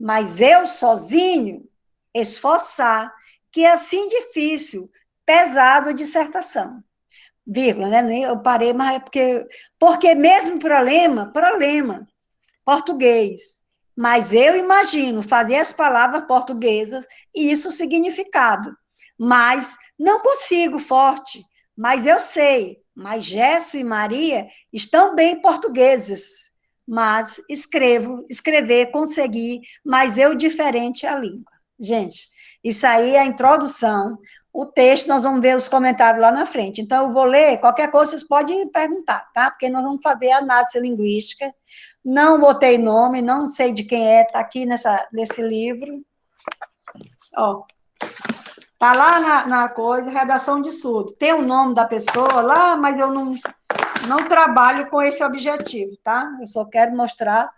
Speaker 1: Mas eu sozinho, esforçar, que é assim difícil, pesado dissertação. Vírgula, né? Eu parei, mas é porque mesmo problema, português. Mas eu imagino fazer as palavras portuguesas e isso significado. Mas não consigo forte, mas eu sei. Mas Gesso e Maria estão bem portugueses. Mas escrever, conseguir, mas eu diferente a língua. Gente, isso aí é a introdução. O texto, nós vamos ver os comentários lá na frente. Então, eu vou ler, qualquer coisa vocês podem perguntar, tá? Porque nós vamos fazer análise linguística. Não botei nome, não sei de quem é, está aqui nesse livro. Ó, tá lá na coisa, redação de surdo. Tem o nome da pessoa lá, mas eu não trabalho com esse objetivo, tá? Eu só quero mostrar.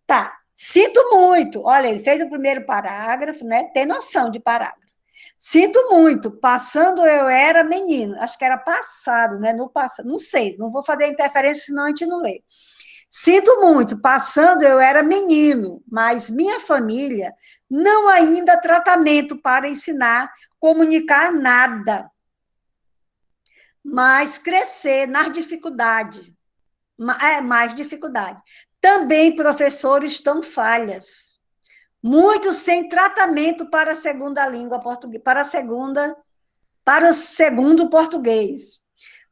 Speaker 1: Tá, sinto muito. Olha, ele fez o primeiro parágrafo, né? Tem noção de parágrafo. Sinto muito, passando eu era menino. Acho que era passado, né? No passado, não sei, não vou fazer interferência, senão a gente não lê. Sinto muito, passando eu era menino, mas minha família não ainda tratamento para ensinar, comunicar nada, mas crescer nas dificuldades, mais dificuldade. Também professores estão falhas, muitos sem tratamento para a segunda língua portuguesa, para o segundo português,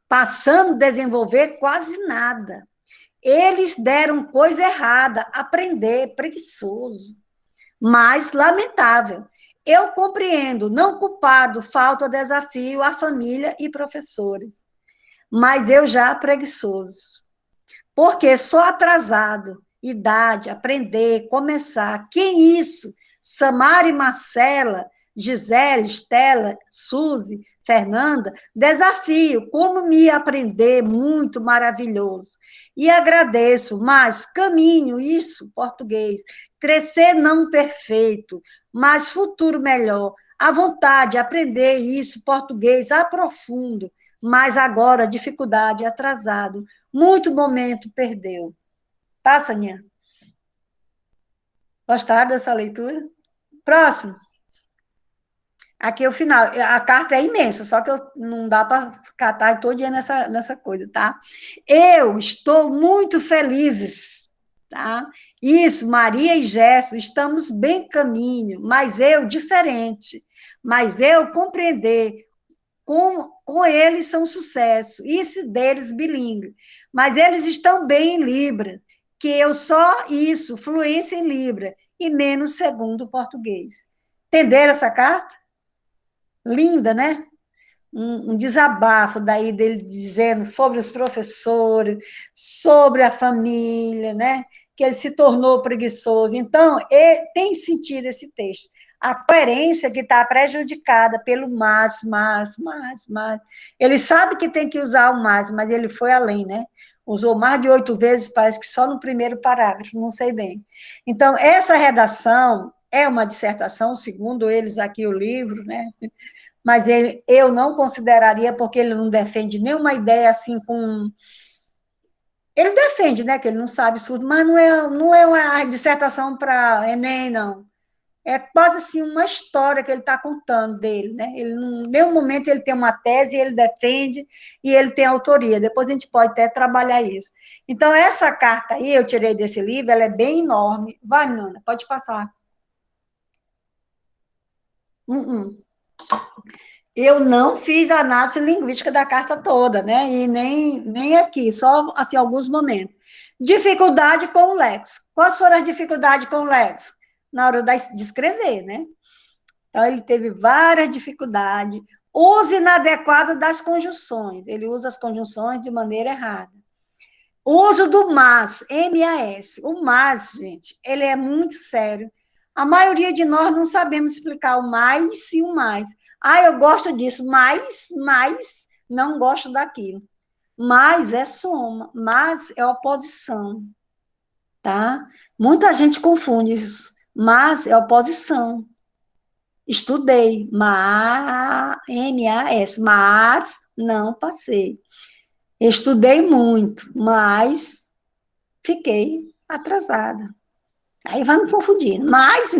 Speaker 1: passando a desenvolver quase nada. Eles deram coisa errada, aprender, preguiçoso, mas lamentável. Eu compreendo, não culpado, falta desafio à família e professores, mas eu já preguiçoso. Porque sou atrasado, idade, aprender, começar. Quem isso? Samara e Marcela, Gisele, Estela, Suzy, Fernanda, desafio, como me aprender, muito maravilhoso. E agradeço, mas caminho, isso, português, crescer não perfeito, mas futuro melhor. À vontade, aprender isso, português, aprofundo, mas agora dificuldade, atrasado, muito momento perdeu. Passa, Aninha. Gostaram dessa leitura? Próximo. Aqui é o final. A carta é imensa, só que não dá para catar todo dia nessa coisa, tá? Eu estou muito felizes, tá? Isso, Maria e Gerson, estamos bem caminho, mas eu diferente. Mas eu compreender com eles são sucesso, isso deles bilíngue. Mas eles estão bem em Libra, que eu só isso, fluência em Libra, e menos segundo português. Entenderam essa carta? Linda, né? Um desabafo daí dele dizendo sobre os professores, sobre a família, né? Que ele se tornou preguiçoso. Então, tem sentido esse texto. a coerência que está prejudicada pelo mas. Ele sabe que tem que usar o mas ele foi além, né? Usou mais de 8 vezes, parece que só no primeiro parágrafo, não sei bem. Então, essa redação é uma dissertação, segundo eles aqui o livro, né? Mas eu não consideraria, porque ele não defende nenhuma ideia assim com... Ele defende, né, que ele não sabe surdo, mas não é uma dissertação para Enem, não. É quase assim uma história que ele está contando dele, né? Ele, em nenhum momento ele tem uma tese, ele defende e ele tem autoria. Depois a gente pode até trabalhar isso. Então, essa carta aí, eu tirei desse livro, ela é bem enorme. Vai, Nana, pode passar. Eu não fiz a análise linguística da carta toda, né? E nem aqui, só assim, alguns momentos. Dificuldade com o léxico. Quais foram as dificuldades com o léxico? Na hora de escrever, né? Então, ele teve várias dificuldades. Uso inadequado das conjunções. Ele usa as conjunções de maneira errada. Uso do mas, M-A-S. O mas, gente, ele é muito sério. A maioria de nós não sabemos explicar o mais e o mais. Ah, eu gosto disso, mas não gosto daquilo. Mas é soma, mas é oposição, tá? Muita gente confunde isso. Mas é oposição. Estudei, M-A-S, mas não passei. Estudei muito, mas fiquei atrasada. Aí vai me confundindo. Mais.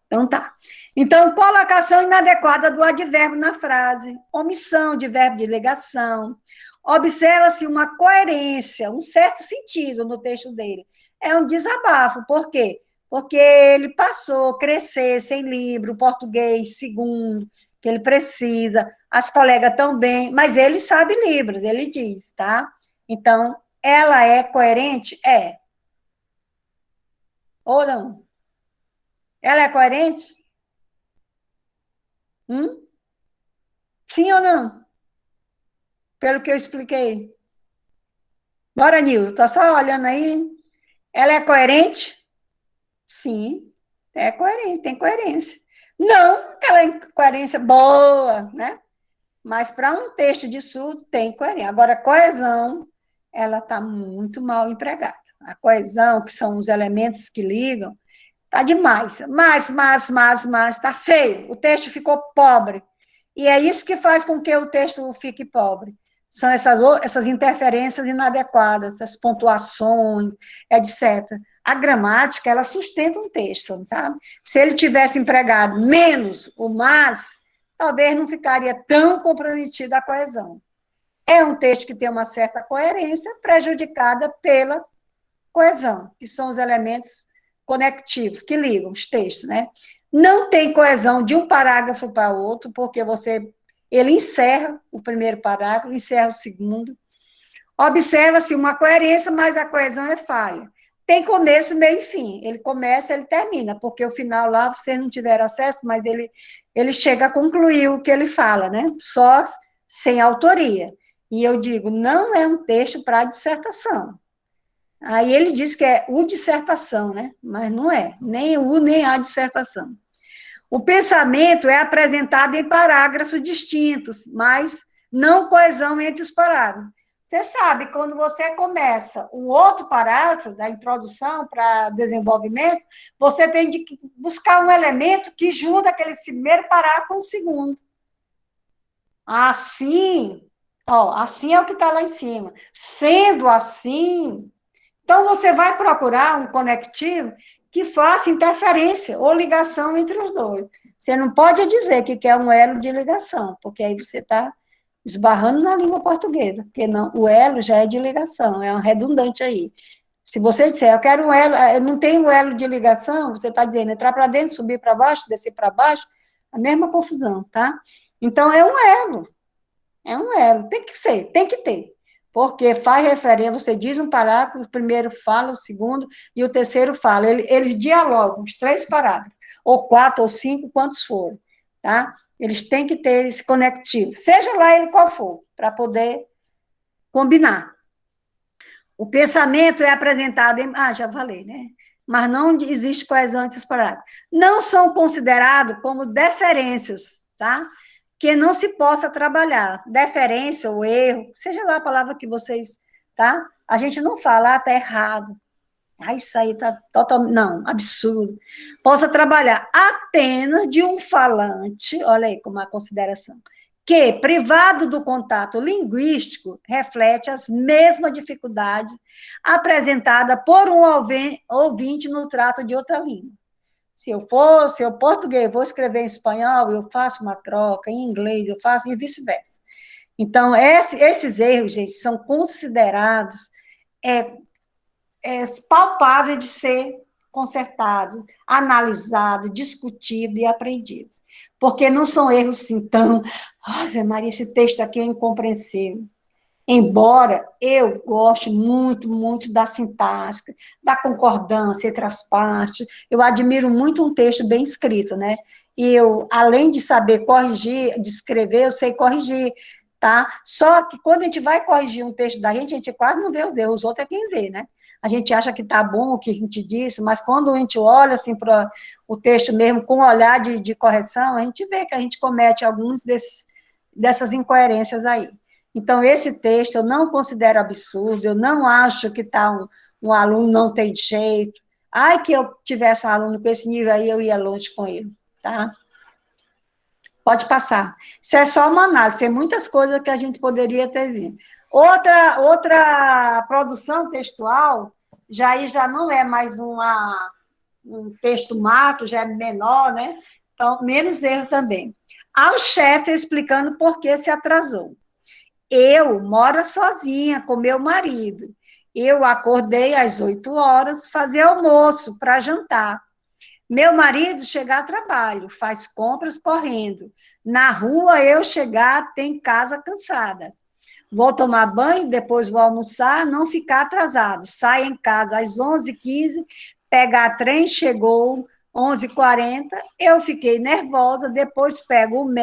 Speaker 1: Então, tá. Então, colocação inadequada do advérbio na frase. Omissão de verbo de ligação. Observa-se uma coerência, um certo sentido no texto dele. É um desabafo. Por quê? Porque ele passou a crescer sem livro, português segundo, que ele precisa. As colegas também, mas ele sabe Libras, ele diz, tá? Então, ela é coerente? É. Ou não? Ela é coerente? Sim ou não? Pelo que eu expliquei. Bora, Nilson, tá só olhando aí? Ela é coerente? Sim, é coerente, tem coerência. Não que ela é coerência boa, né? Mas para um texto de surdo tem coerência. Agora, coesão, ela está muito mal empregada. A coesão, que são os elementos que ligam, está demais. Mas, está feio. O texto ficou pobre. E é isso que faz com que o texto fique pobre. São essas interferências inadequadas, essas pontuações, etc. A gramática, ela sustenta um texto, sabe? Se ele tivesse empregado menos o mas, talvez não ficaria tão comprometida a coesão. É um texto que tem uma certa coerência, prejudicada pela coesão, que são os elementos conectivos, que ligam os textos, né? Não tem coesão de um parágrafo para outro, porque ele encerra o primeiro parágrafo, encerra o segundo. Observa-se uma coerência, mas a coesão é falha. Tem começo, meio e fim. Ele começa, ele termina, porque o final lá, vocês não tiveram acesso, mas ele chega a concluir o que ele fala, né? Só sem autoria. E eu digo, não é um texto para dissertação. Aí ele diz que é o dissertação, né? Mas não é, nem o nem a dissertação. O pensamento é apresentado em parágrafos distintos, mas não coesão entre os parágrafos. Você sabe, quando você começa o outro parágrafo da introdução para desenvolvimento, você tem de buscar um elemento que junta aquele primeiro parágrafo com o segundo. Assim, assim é o que está lá em cima. Sendo assim, então você vai procurar um conectivo que faça interferência ou ligação entre os dois. Você não pode dizer que quer um elo de ligação, porque aí você está esbarrando na língua portuguesa, porque não, o elo já é de ligação, é um redundante aí. Se você disser, eu quero um elo, eu não tenho um elo de ligação, você está dizendo entrar para dentro, subir para baixo, descer para baixo, a mesma confusão, tá? Então, é um elo, tem que ser, tem que ter, porque faz referência, você diz um parágrafo, o primeiro fala, o segundo, e o terceiro fala, eles dialogam, os 3 parágrafos, ou 4 ou 5, quantos forem, tá? Eles têm que ter esse conectivo, seja lá ele qual for, para poder combinar. O pensamento é apresentado em... já falei, né? mas não existe coesão entre os parágrafos. Não são considerados como deferências, tá? Que não se possa trabalhar. Deferência ou erro, seja lá a palavra que vocês, tá? A gente não fala, tá errado. Ah, isso aí tá totalmente, não, absurdo. Possa trabalhar apenas de um falante, olha aí como a consideração, que, privado do contato linguístico, reflete as mesmas dificuldades apresentadas por um ouvinte no trato de outra língua. Se eu português, vou escrever em espanhol, eu faço uma troca, em inglês eu faço, e vice-versa. Então, esses erros, gente, são considerados palpáveis de ser consertado, analisado, discutido e aprendido. Porque não são erros assim tão... Ave Maria, esse texto aqui é incompreensível. Embora eu goste muito, muito da sintaxe, da concordância entre as partes, eu admiro muito um texto bem escrito, né? E eu, além de saber corrigir, de escrever, eu sei corrigir, tá? Só que quando a gente vai corrigir um texto da gente, a gente quase não vê os erros, os outros é quem vê, né? A gente acha que tá bom o que a gente disse, mas quando a gente olha assim para o texto mesmo, com um olhar de correção, a gente vê que a gente comete alguns dessas incoerências aí. Então, esse texto eu não considero absurdo, eu não acho que um aluno não tem jeito. Ai, que eu tivesse um aluno com esse nível aí, eu ia longe com ele, tá? Pode passar. Isso é só uma análise, tem muitas coisas que a gente poderia ter visto. Outra produção textual, já não é mais um texto macro, já é menor, né? Então, menos erro também. Ao chefe explicando por que se atrasou. Eu moro sozinha com meu marido. Eu acordei às 8 horas, fazer almoço para jantar. Meu marido chega a trabalho, faz compras correndo. Na rua, eu chegar, tem casa cansada. Vou tomar banho, depois vou almoçar, não ficar atrasado. Saio em casa às 11h15, pegar trem, chegou 11h40, eu fiquei nervosa, depois pego o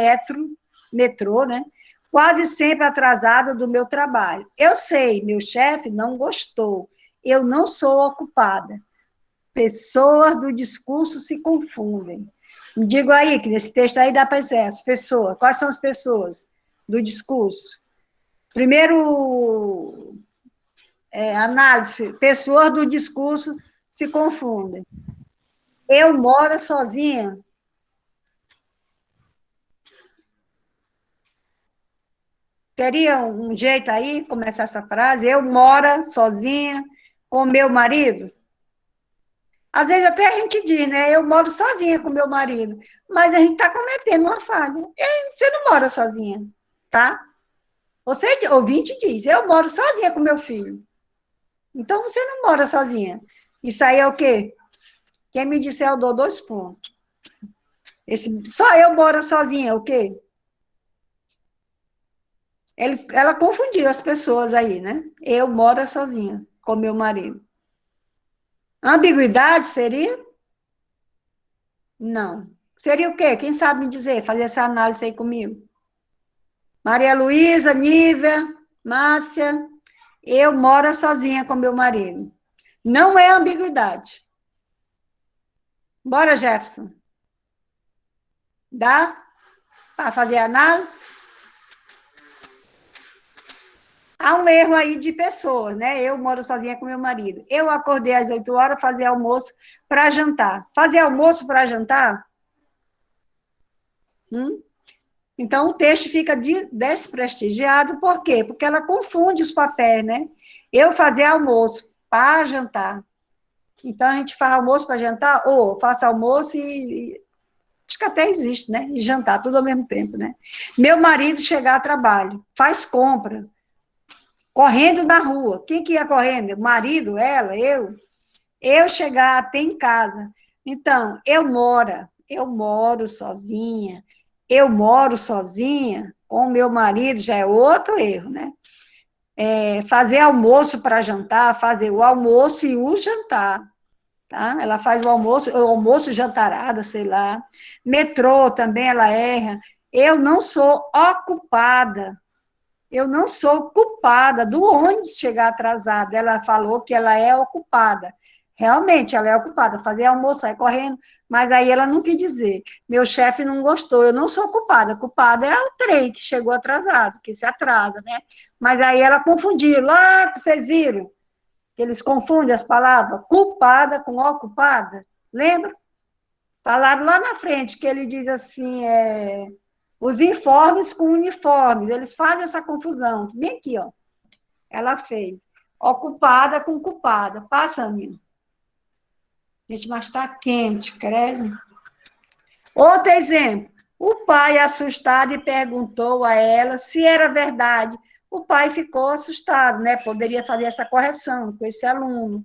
Speaker 1: metrô, né? Quase sempre atrasada do meu trabalho. Eu sei, meu chefe não gostou, eu não sou ocupada. Pessoas do discurso se confundem. Me digo aí, que nesse texto aí dá para dizer, as pessoas, quais são as pessoas do discurso? Primeiro, análise, pessoas do discurso se confundem. Eu moro sozinha. Teria um jeito aí, começar essa frase? Eu moro sozinha com meu marido? Às vezes até a gente diz, né? Eu moro sozinha com meu marido, mas a gente está cometendo uma falha. Você não mora sozinha, tá? Você, ouvinte, diz, eu moro sozinha com meu filho. Então, você não mora sozinha. Isso aí é o quê? Quem me disser, eu dou 2 pontos. Só eu moro sozinha, o quê? Ela confundiu as pessoas aí, né? Eu moro sozinha com meu marido. Ambiguidade seria? Não. Seria o quê? Quem sabe me dizer? Fazer essa análise aí comigo. Maria Luísa, Nívia, Márcia, eu moro sozinha com meu marido. Não é ambiguidade. Bora, Jefferson. Dá para fazer análise? Há um erro aí de pessoas, né? Eu moro sozinha com meu marido. Eu acordei às 8 horas, fazer almoço para jantar. Fazer almoço para jantar? Então, o texto fica desprestigiado, por quê? Porque ela confunde os papéis, né? Eu fazer almoço para jantar. Então, a gente faz almoço para jantar, ou faço almoço e acho que até existe, né? E jantar, tudo ao mesmo tempo, né? Meu marido chegar a trabalho, faz compra, correndo na rua. Quem que ia correndo? O marido, ela, eu? Eu chegar até em casa. Então, eu moro sozinha. Eu moro sozinha com meu marido, já é outro erro, né? Fazer almoço para jantar, fazer o almoço e o jantar, tá? Ela faz o almoço jantarada, sei lá. Metrô também ela erra. Eu não sou ocupada. Eu não sou culpada do ônibus chegar atrasado. Ela falou que ela é ocupada. Realmente, ela é ocupada, fazia almoço, sai correndo, mas aí ela não quis dizer. Meu chefe não gostou, eu não sou culpada é o trem que chegou atrasado, que se atrasa, né? Mas aí ela confundiu, lá, vocês viram, que eles confundem as palavras, culpada com ocupada, lembra? Falaram lá na frente, que ele diz assim, os informes com uniformes, eles fazem essa confusão, bem aqui, ó, ela fez, ocupada com culpada, passa, amigo. Gente, mas está quente, credo. Outro exemplo. O pai, assustado, e perguntou a ela se era verdade. O pai ficou assustado, né? Poderia fazer essa correção com esse aluno.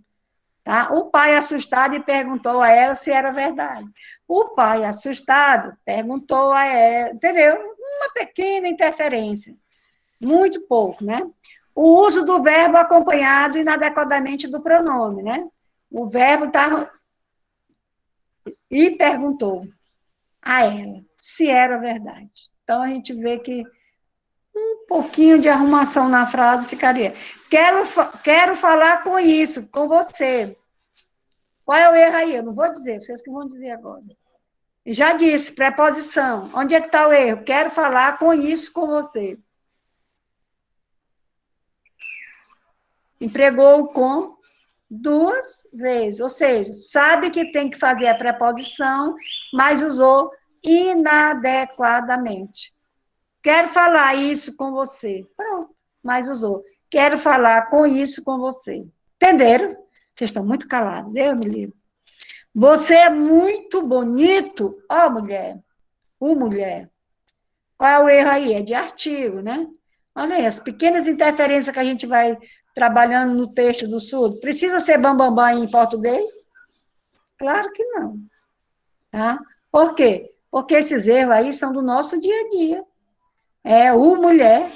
Speaker 1: Tá? O pai, assustado, e perguntou a ela se era verdade. O pai, assustado, perguntou a ela, entendeu? Uma pequena interferência. Muito pouco, né? O uso do verbo acompanhado inadequadamente do pronome, né? O verbo está... E perguntou a ela se era verdade. Então, a gente vê que um pouquinho de arrumação na frase ficaria. Quero falar com isso, com você. Qual é o erro aí? Eu não vou dizer, vocês que vão dizer agora. Já disse, preposição. Onde é que está o erro? Quero falar com isso, com você. Empregou o com 2 vezes, ou seja, sabe que tem que fazer a preposição, mas usou inadequadamente. Quero falar isso com você. Pronto, mas usou. Quero falar com isso com você. Entenderam? Vocês estão muito calados, Deus me livre. Você é muito bonito, ó, mulher. Mulher. Qual é o erro aí? É de artigo, né? Olha aí, as pequenas interferências que a gente vai trabalhando no texto do surdo. Precisa ser bambambam em português? Claro que não. Tá? Por quê? Porque esses erros aí são do nosso dia a dia. Mulher.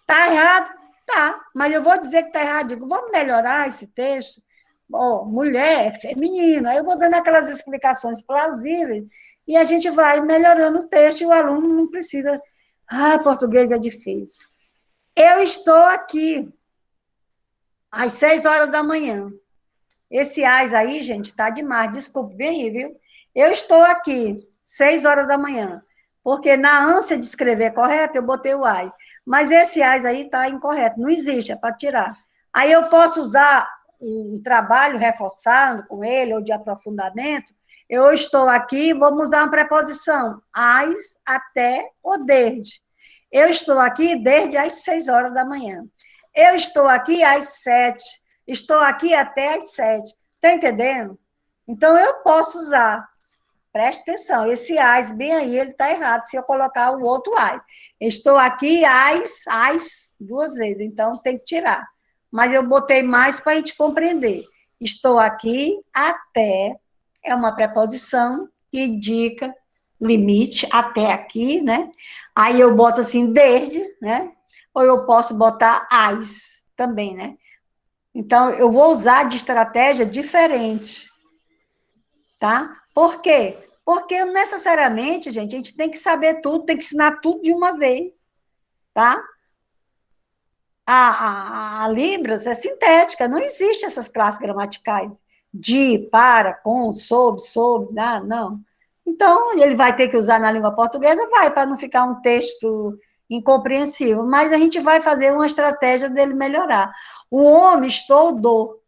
Speaker 1: Tá errado? Tá. Mas eu vou dizer que tá errado. Digo, vamos melhorar esse texto? Mulher é feminino. Aí eu vou dando aquelas explicações plausíveis e a gente vai melhorando o texto e o aluno não precisa... português é difícil. Eu estou aqui às 6 horas da manhã. Esse AS aí, gente, tá demais. Desculpe, vem aí, viu? Eu estou aqui, 6 horas da manhã. Porque na ânsia de escrever correto, eu botei o AS. Mas esse AS aí está incorreto, não existe, é para tirar. Aí eu posso usar um trabalho reforçado com ele, ou de aprofundamento. Eu estou aqui, vamos usar uma preposição. Às, até ou desde. Eu estou aqui desde as 6 horas da manhã. Eu estou aqui às 7. Estou aqui até às 7. Está entendendo? Então, eu posso usar. Preste atenção. Esse AS bem aí, ele está errado se eu colocar o outro AS. Estou aqui às 2 vezes. Então, tem que tirar. Mas eu botei mais para a gente compreender. Estou aqui até. É uma preposição que indica limite até aqui, né? Aí eu boto assim, desde, né? Ou eu posso botar as também, né? Então, eu vou usar de estratégia diferente, tá? Por quê? Porque necessariamente, gente, a gente tem que saber tudo, tem que ensinar tudo de uma vez, tá? A Libras é sintética, não existe essas classes gramaticais de, para, com, sob, não. Então, ele vai ter que usar na língua portuguesa, para não ficar um texto incompreensível, mas a gente vai fazer uma estratégia dele melhorar. O homem, estou, do.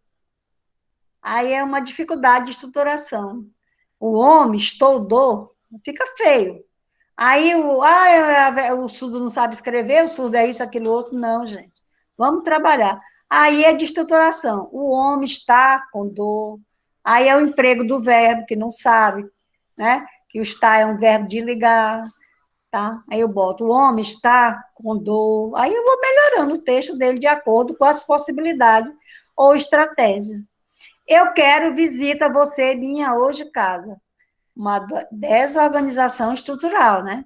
Speaker 1: Aí é uma dificuldade de estruturação. O homem, estou, do, fica feio. Aí o surdo não sabe escrever, o surdo é isso, aquilo, outro, não, gente. Vamos trabalhar. Aí é de estruturação. O homem está com dor. Aí é o emprego do verbo, que não sabe, né? Que o está é um verbo de ligar, tá? Aí eu boto, o homem está com dor. Aí eu vou melhorando o texto dele de acordo com as possibilidades ou estratégia. Eu quero visita você, minha hoje casa. Uma desorganização estrutural, né?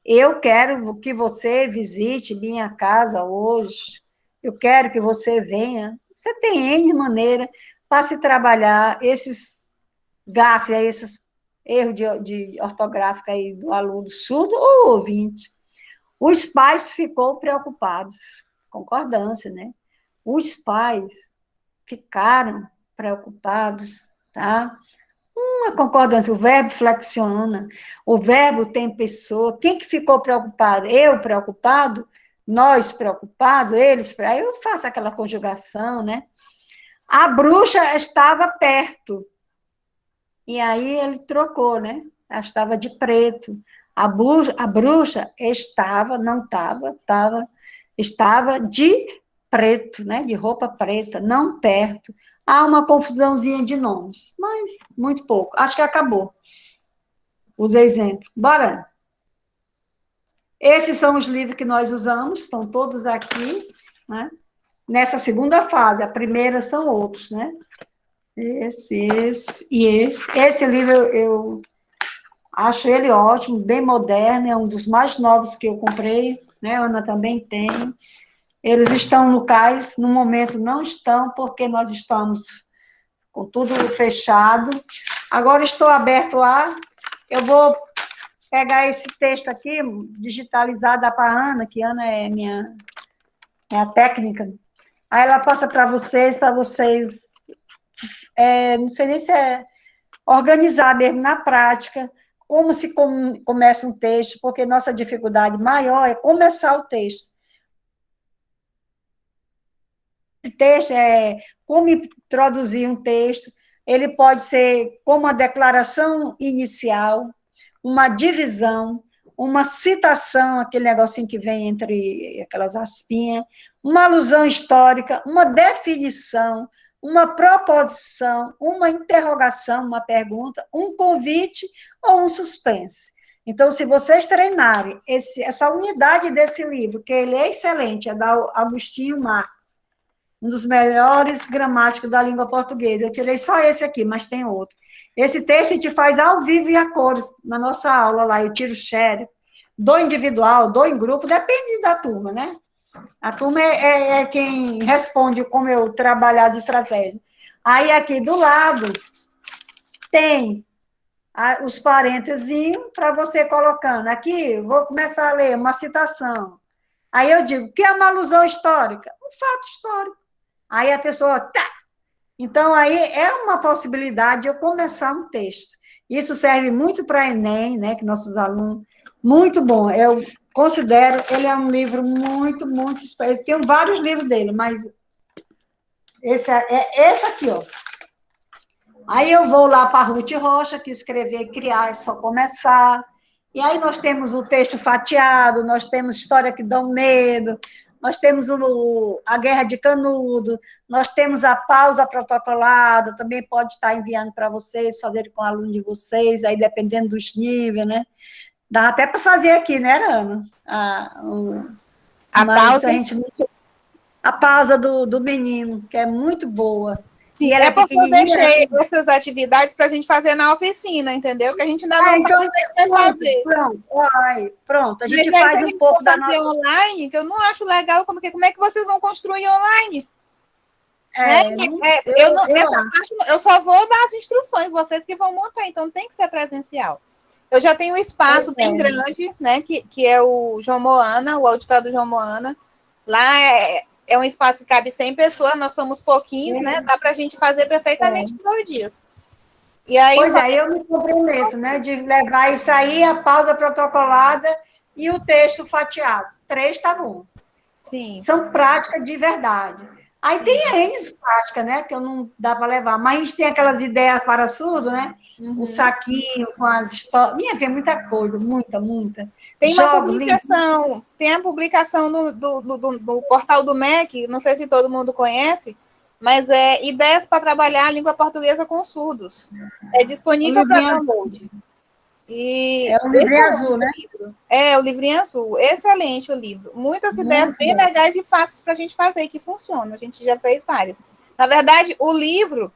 Speaker 1: Eu quero que você visite minha casa hoje. Eu quero que você venha. Você tem N maneira para se trabalhar esses gafes, esses erros de ortográfica aí do aluno surdo ou ouvinte. Os pais ficou preocupados. Concordância, né? Os pais ficaram preocupados, tá? Uma concordância, o verbo flexiona, o verbo tem pessoa. Quem que ficou preocupado? Eu preocupado? Nós preocupados? Eles? Aí eu faço aquela conjugação, né? A bruxa estava perto. E aí ele trocou, né? Ela estava de preto. A bruxa estava, não estava de preto, né? De roupa preta, não perto. Há uma confusãozinha de nomes, mas muito pouco. Acho que acabou. Os exemplos. Bora. Esses são os livros que nós usamos, estão todos aqui, né? Nessa segunda fase. A primeira são outros, né? Esse e esse. Esse livro eu acho ele ótimo, bem moderno, é um dos mais novos que eu comprei, né? A Ana também tem. Eles estão no cais, no momento não estão, porque nós estamos com tudo fechado. Agora estou aberto lá, eu vou pegar esse texto aqui, digitalizar, dar para a Ana, que Ana é a técnica. Aí ela passa para vocês, não sei nem se é organizar mesmo na prática, como se começa um texto, porque nossa dificuldade maior é começar o texto. Esse texto é como introduzir um texto, ele pode ser como uma declaração inicial, uma divisão, uma citação, aquele negocinho que vem entre aquelas aspinhas, uma alusão histórica, uma definição, uma proposição, uma interrogação, uma pergunta, um convite ou um suspense. Então, se vocês treinarem essa unidade desse livro, que ele é excelente, é da Agostinho Marques, um dos melhores gramáticos da língua portuguesa. Eu tirei só esse aqui, mas tem outro. Esse texto a gente faz ao vivo e a cores, na nossa aula lá, eu tiro share, dou individual, dou em grupo, depende da turma, né? A turma é quem responde como eu trabalhar as estratégias. Aí, aqui do lado, tem os parênteses para você colocando. Aqui, vou começar a ler uma citação. Aí eu digo, que é uma alusão histórica? Um fato histórico. Aí a pessoa, tá. Então, aí é uma possibilidade de eu começar um texto. Isso serve muito para Enem, né, que nossos alunos, muito bom. Eu considero, ele é um livro muito, muito... Eu tenho vários livros dele, mas esse aqui, ó. Aí eu vou lá para a Ruth Rocha, que escrever e criar é só começar. E aí nós temos o texto fatiado, nós temos História que dão medo, nós temos a Guerra de Canudo, nós temos a pausa protocolada, também pode estar enviando para vocês, fazer com o aluno de vocês, aí dependendo dos níveis, né? Dá até para fazer aqui, né, Ana? A pausa do menino, que é muito boa.
Speaker 2: Sim, é porque eu deixei essas atividades para a gente fazer na oficina, então, que a gente ainda não sabe como vai fazer.
Speaker 1: Pronto, a gente faz um pouco da nossa...
Speaker 2: online, que eu não acho legal, como é que vocês vão construir online? Eu só vou dar as instruções, vocês que vão montar, então tem que ser presencial. Eu já tenho um espaço bem grande, né, que é o João Moana, o auditório do João Moana. Lá é um espaço que cabe 100 pessoas, nós somos pouquinhos, né? Dá para a gente fazer perfeitamente em 2 dias. E aí,
Speaker 1: eu me comprometo, né? De levar isso aí, a pausa protocolada e o texto fatiado. 3 tá bom.
Speaker 2: Sim.
Speaker 1: São práticas de verdade. Aí tem a N prática, né? Que eu não dá para levar. Mas a gente tem aquelas ideias para surdo, né? O saquinho com as histórias. Tem muita coisa, muita.
Speaker 2: Tem uma publicação, tem a publicação do portal do MEC, não sei se todo mundo conhece, mas é Ideias para Trabalhar a Língua Portuguesa com Surdos. É disponível para download.
Speaker 1: É o livrinho azul, né?
Speaker 2: É, o livrinho azul. Excelente o livro. Muitas ideias bem legais e fáceis para a gente fazer, que funcionam. A gente já fez várias. Na verdade, o livro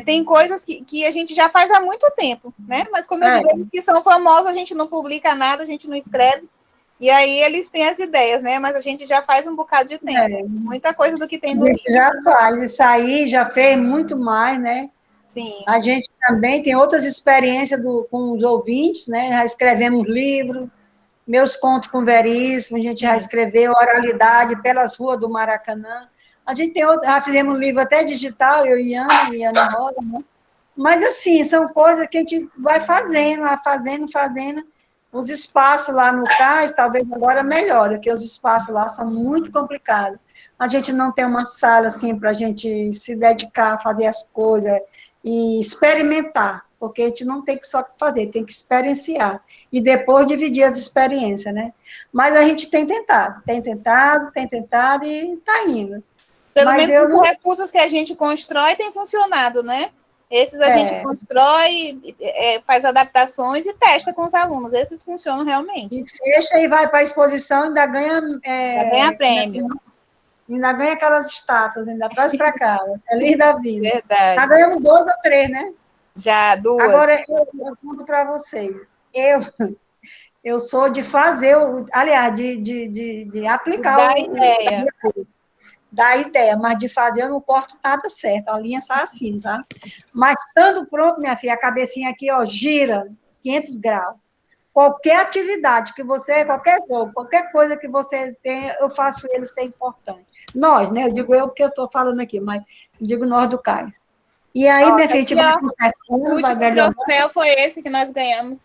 Speaker 2: tem coisas que a gente já faz há muito tempo, né? Mas como eu digo, que são famosos, a gente não publica nada, a gente não escreve. E aí eles têm as ideias, né? Mas a gente já faz um bocado de tempo. Muita coisa do que tem no livro.
Speaker 1: Já faz. Isso aí já fez muito mais, né?
Speaker 2: Sim.
Speaker 1: A gente também tem outras experiências com os ouvintes, né? Já escrevemos livros, meus contos com veríssimo, a gente já escreveu Oralidade pelas ruas do Maracanã. A gente tem outro, já fizemos um livro até digital, eu e Ana Rosa, né? Mas, assim, são coisas que a gente vai fazendo. Os espaços lá no CAIS, talvez agora melhore, porque os espaços lá são muito complicados. A gente não tem uma sala, assim, para a gente se dedicar a fazer as coisas e experimentar, porque a gente não tem que só fazer, tem que experienciar. E depois dividir as experiências, né? Mas a gente tem tentado e está indo.
Speaker 2: Pelo
Speaker 1: Mas
Speaker 2: menos
Speaker 1: eu
Speaker 2: os recursos que a gente constrói têm funcionado, né? Esses a gente constrói, faz adaptações e testa com os alunos. Esses funcionam realmente.
Speaker 1: E fecha e vai para a exposição, ainda ganha...
Speaker 2: ganha prêmio.
Speaker 1: Ainda ganha aquelas estátuas, ainda traz para casa. Feliz da vida.
Speaker 2: Verdade.
Speaker 1: Já ganhamos 2 ou 3, né?
Speaker 2: Já, 2.
Speaker 1: Agora, eu conto para vocês. Eu sou de fazer, aliás, de aplicar
Speaker 2: da ideia.
Speaker 1: Da ideia, mas de fazer eu não corto nada certo, a linha sai assim, sabe? Mas estando pronto, minha filha, a cabecinha aqui, ó, gira 500 graus. Qualquer atividade que você, qualquer jogo, qualquer coisa que você tenha, eu faço ele ser importante. Nós, né? Eu digo eu porque eu estou falando aqui, mas eu digo nós do CAIS. E aí, minha filha, tipo,
Speaker 2: o último troféu foi esse que nós ganhamos.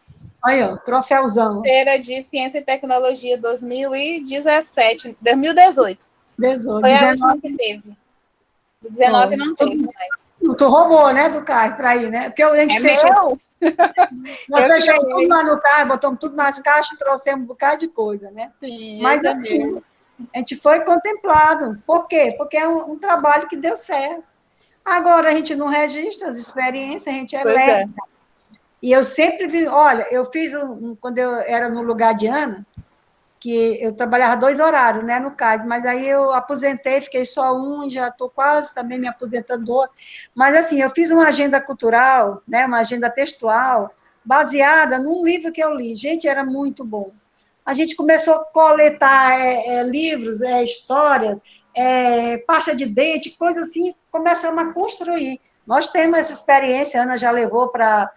Speaker 1: Olha, troféuzão.
Speaker 2: Feira de Ciência e Tecnologia 2017, 2018.
Speaker 1: 18,
Speaker 2: foi
Speaker 1: 19.
Speaker 2: A última que teve. 19 não teve mais.
Speaker 1: Tu roubou, né, do CAIS para ir, né? Porque a gente fez. Nós fechamos tudo lá no CAIS, botamos tudo nas caixas, trouxemos um bocado de coisa, né?
Speaker 2: Sim,
Speaker 1: mas assim, a gente foi contemplado. Por quê? Porque é um trabalho que deu certo. Agora a gente não registra as experiências, a gente é lerda. E eu sempre vi, olha, eu fiz, quando eu era no lugar de Ana, que eu trabalhava 2 horários, né, no CAIS, mas aí eu aposentei, fiquei só um, já estou quase também me aposentando. Mas, assim, eu fiz uma agenda cultural, né, uma agenda textual, baseada num livro que eu li. Gente, era muito bom. A gente começou a coletar livros, histórias, pasta de dente, coisas assim, começamos a construir. Nós temos essa experiência, a Ana já levou para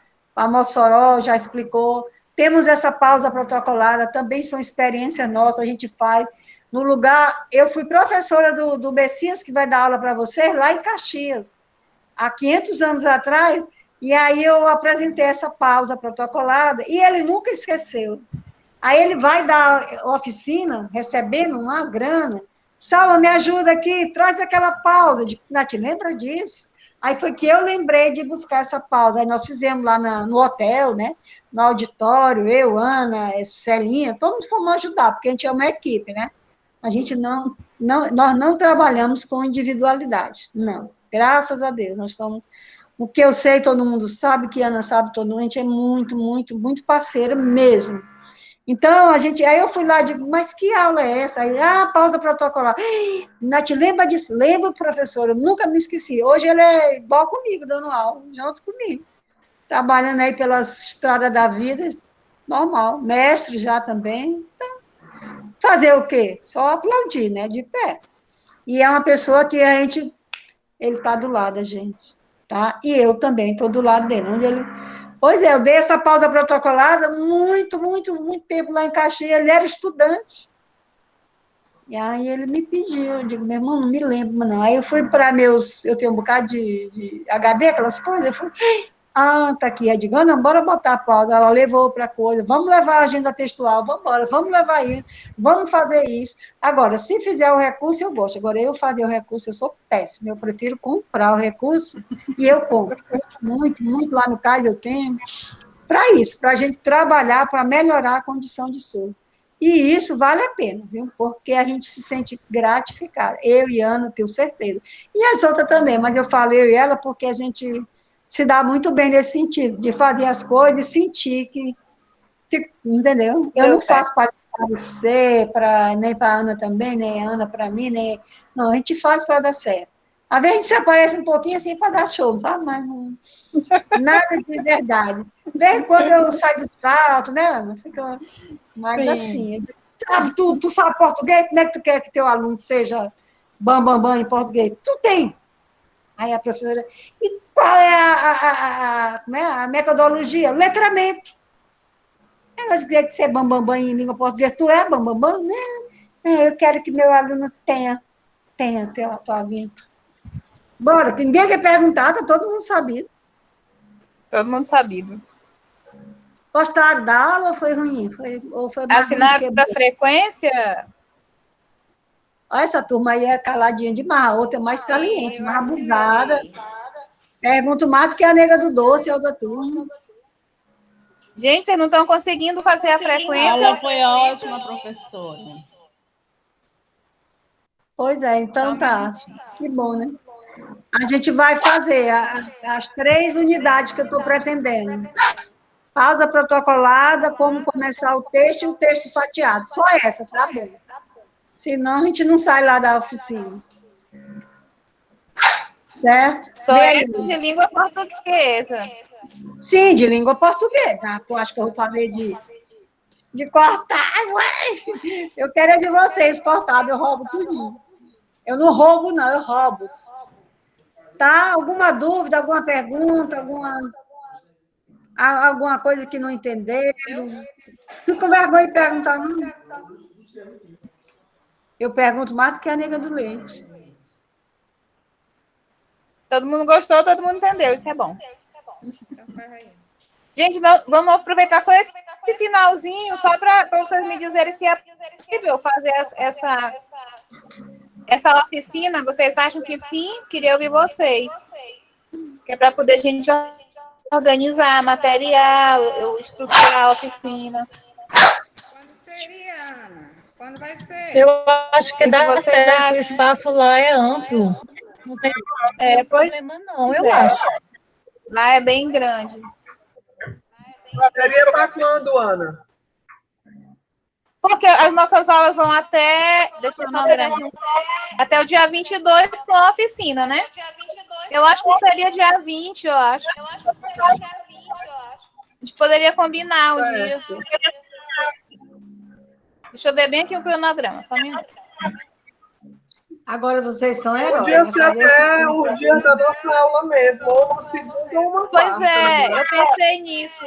Speaker 1: Mossoró, já explicou. Temos essa pausa protocolada, também são experiências nossas, a gente faz. No lugar, eu fui professora do Messias, que vai dar aula para vocês, lá em Caxias, há 500 anos atrás, e aí eu apresentei essa pausa protocolada, e ele nunca esqueceu. Aí ele vai dar oficina, recebendo uma grana, Salva, me ajuda aqui, traz aquela pausa. Nath, lembra disso? Aí foi que eu lembrei de buscar essa pausa. Aí nós fizemos lá no hotel, né? No auditório, eu, Ana, Celinha, todo mundo fomos ajudar, porque a gente é uma equipe, né? A gente nós não trabalhamos com individualidade, não. Graças a Deus, nós somos... O que eu sei, todo mundo sabe, que a Ana sabe, todo mundo, a gente é muito, muito, muito parceira mesmo. Então, aí eu fui lá e digo, mas que aula é essa? Aí, pausa protocolar. Nath, lembra disso? Lembro, professor, eu nunca me esqueci. Hoje ele é igual comigo, dando aula, junto comigo. Trabalhando aí pelas estradas da vida, normal. Mestre já também. Então, fazer o quê? Só aplaudir, né? De pé. E é uma pessoa que ele está do lado da gente, tá? E eu também estou do lado dele. Pois é, eu dei essa pausa protocolada muito, muito, muito tempo lá em Caxias, ele era estudante. E aí ele me pediu, eu digo, meu irmão, não me lembro, não. Aí eu fui para eu tenho um bocado de HD, aquelas coisas, eu falei, tá aqui. Aí digo, não, bora botar a pausa. Ela levou para coisa, vamos levar a agenda textual, vamos embora, vamos levar isso, vamos fazer isso. Agora, se fizer o recurso, eu gosto. Agora, eu fazer o recurso, eu sou péssima, eu prefiro comprar o recurso e eu compro. Muito, muito lá no CAIS eu tenho. Para isso, para a gente trabalhar, para melhorar a condição de surdo. E isso vale a pena, viu? Porque a gente se sente gratificada. Eu e Ana, tenho certeza. E as outras também, mas eu falo eu e ela porque a gente se dá muito bem nesse sentido, de fazer as coisas e sentir que entendeu? Eu não faço para parecer, nem para a Ana também, nem a Ana para mim, nem... Não, a gente faz para dar certo. Às vezes a gente se aparece um pouquinho assim para dar show, sabe? Mas não... nada de verdade. Desde quando eu saio do salto, né, Ana? Fica mais assim. Sabe, tu sabe português? Como é que tu quer que teu aluno seja bam em português? Tu tem. Aí a professora, e qual é a metodologia? Letramento. Elas querem que você é bam em língua portuguesa. Tu é bam, né? Eu quero que meu aluno tenha Tem até a tua vida. Bora, que ninguém quer perguntar, tá todo mundo sabido.
Speaker 2: Todo mundo sabido.
Speaker 1: Gostaram da aula ou foi ruim? Ou foi mais
Speaker 2: Assinaram para frequência?
Speaker 1: Olha, essa turma aí é caladinha demais, a outra é mais caliente, mais abusada. Pergunto mais do que a nega do doce, a outra turma.
Speaker 2: Gente, vocês não estão conseguindo fazer a frequência?
Speaker 5: A aula foi ótima, professora.
Speaker 1: Pois é, então tá. Que bom, né? A gente vai fazer as 3 unidades que eu estou pretendendo. Pausa protocolada, como começar o texto e o texto fatiado. Só essa, tá bom? Senão a gente não sai lá da oficina. Certo?
Speaker 2: Só essa de língua portuguesa.
Speaker 1: Sim, de língua portuguesa. Tu acha que eu vou fazer de cortar? Ué? Eu quero é de vocês cortado, eu roubo tudo. Eu não roubo, não, eu roubo. Tá? Alguma dúvida, alguma pergunta, alguma coisa que não entenderam? Fico com vergonha de perguntar, não. Eu pergunto mais do que a nega do leite.
Speaker 2: Todo mundo gostou, todo mundo entendeu, isso é bom. Gente, vamos aproveitar só esse finalzinho, só para vocês me dizerem se é possível fazer essa oficina. Vocês acham que sim? Queria ouvir vocês. Que é para poder a gente organizar material, eu estruturar a oficina.
Speaker 6: Quando seria, Ana? Quando vai ser?
Speaker 5: Eu acho que dá certo, o espaço lá é amplo. Não tem problema, não, eu acho.
Speaker 2: Lá é bem grande.
Speaker 7: Seria para quando, Ana?
Speaker 2: Porque as nossas aulas vão até o dia 22 com a oficina, né? Eu acho que seria dia 20, eu acho. A gente poderia combinar o dia. Deixa eu ver bem aqui o cronograma, só um minuto.
Speaker 1: Agora vocês são heróis.
Speaker 7: Podia ser até o dia da nossa aula mesmo, ou uma segunda ou uma quarta.
Speaker 2: Pois é, eu pensei nisso.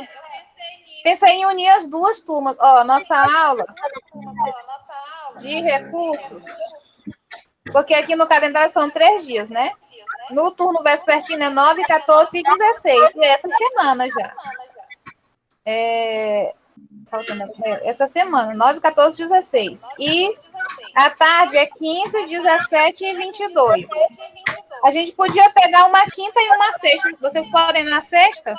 Speaker 2: Pensei em unir as duas turmas. Ó, nossa aula de recursos, porque aqui no calendário são 3 dias, né? No turno vespertino é 9, 14 e 16, e é essa semana já. Essa semana, 9, 14 e 16. E à tarde é 15, 17 e 22. A gente podia pegar uma quinta e uma sexta. Vocês podem na sexta?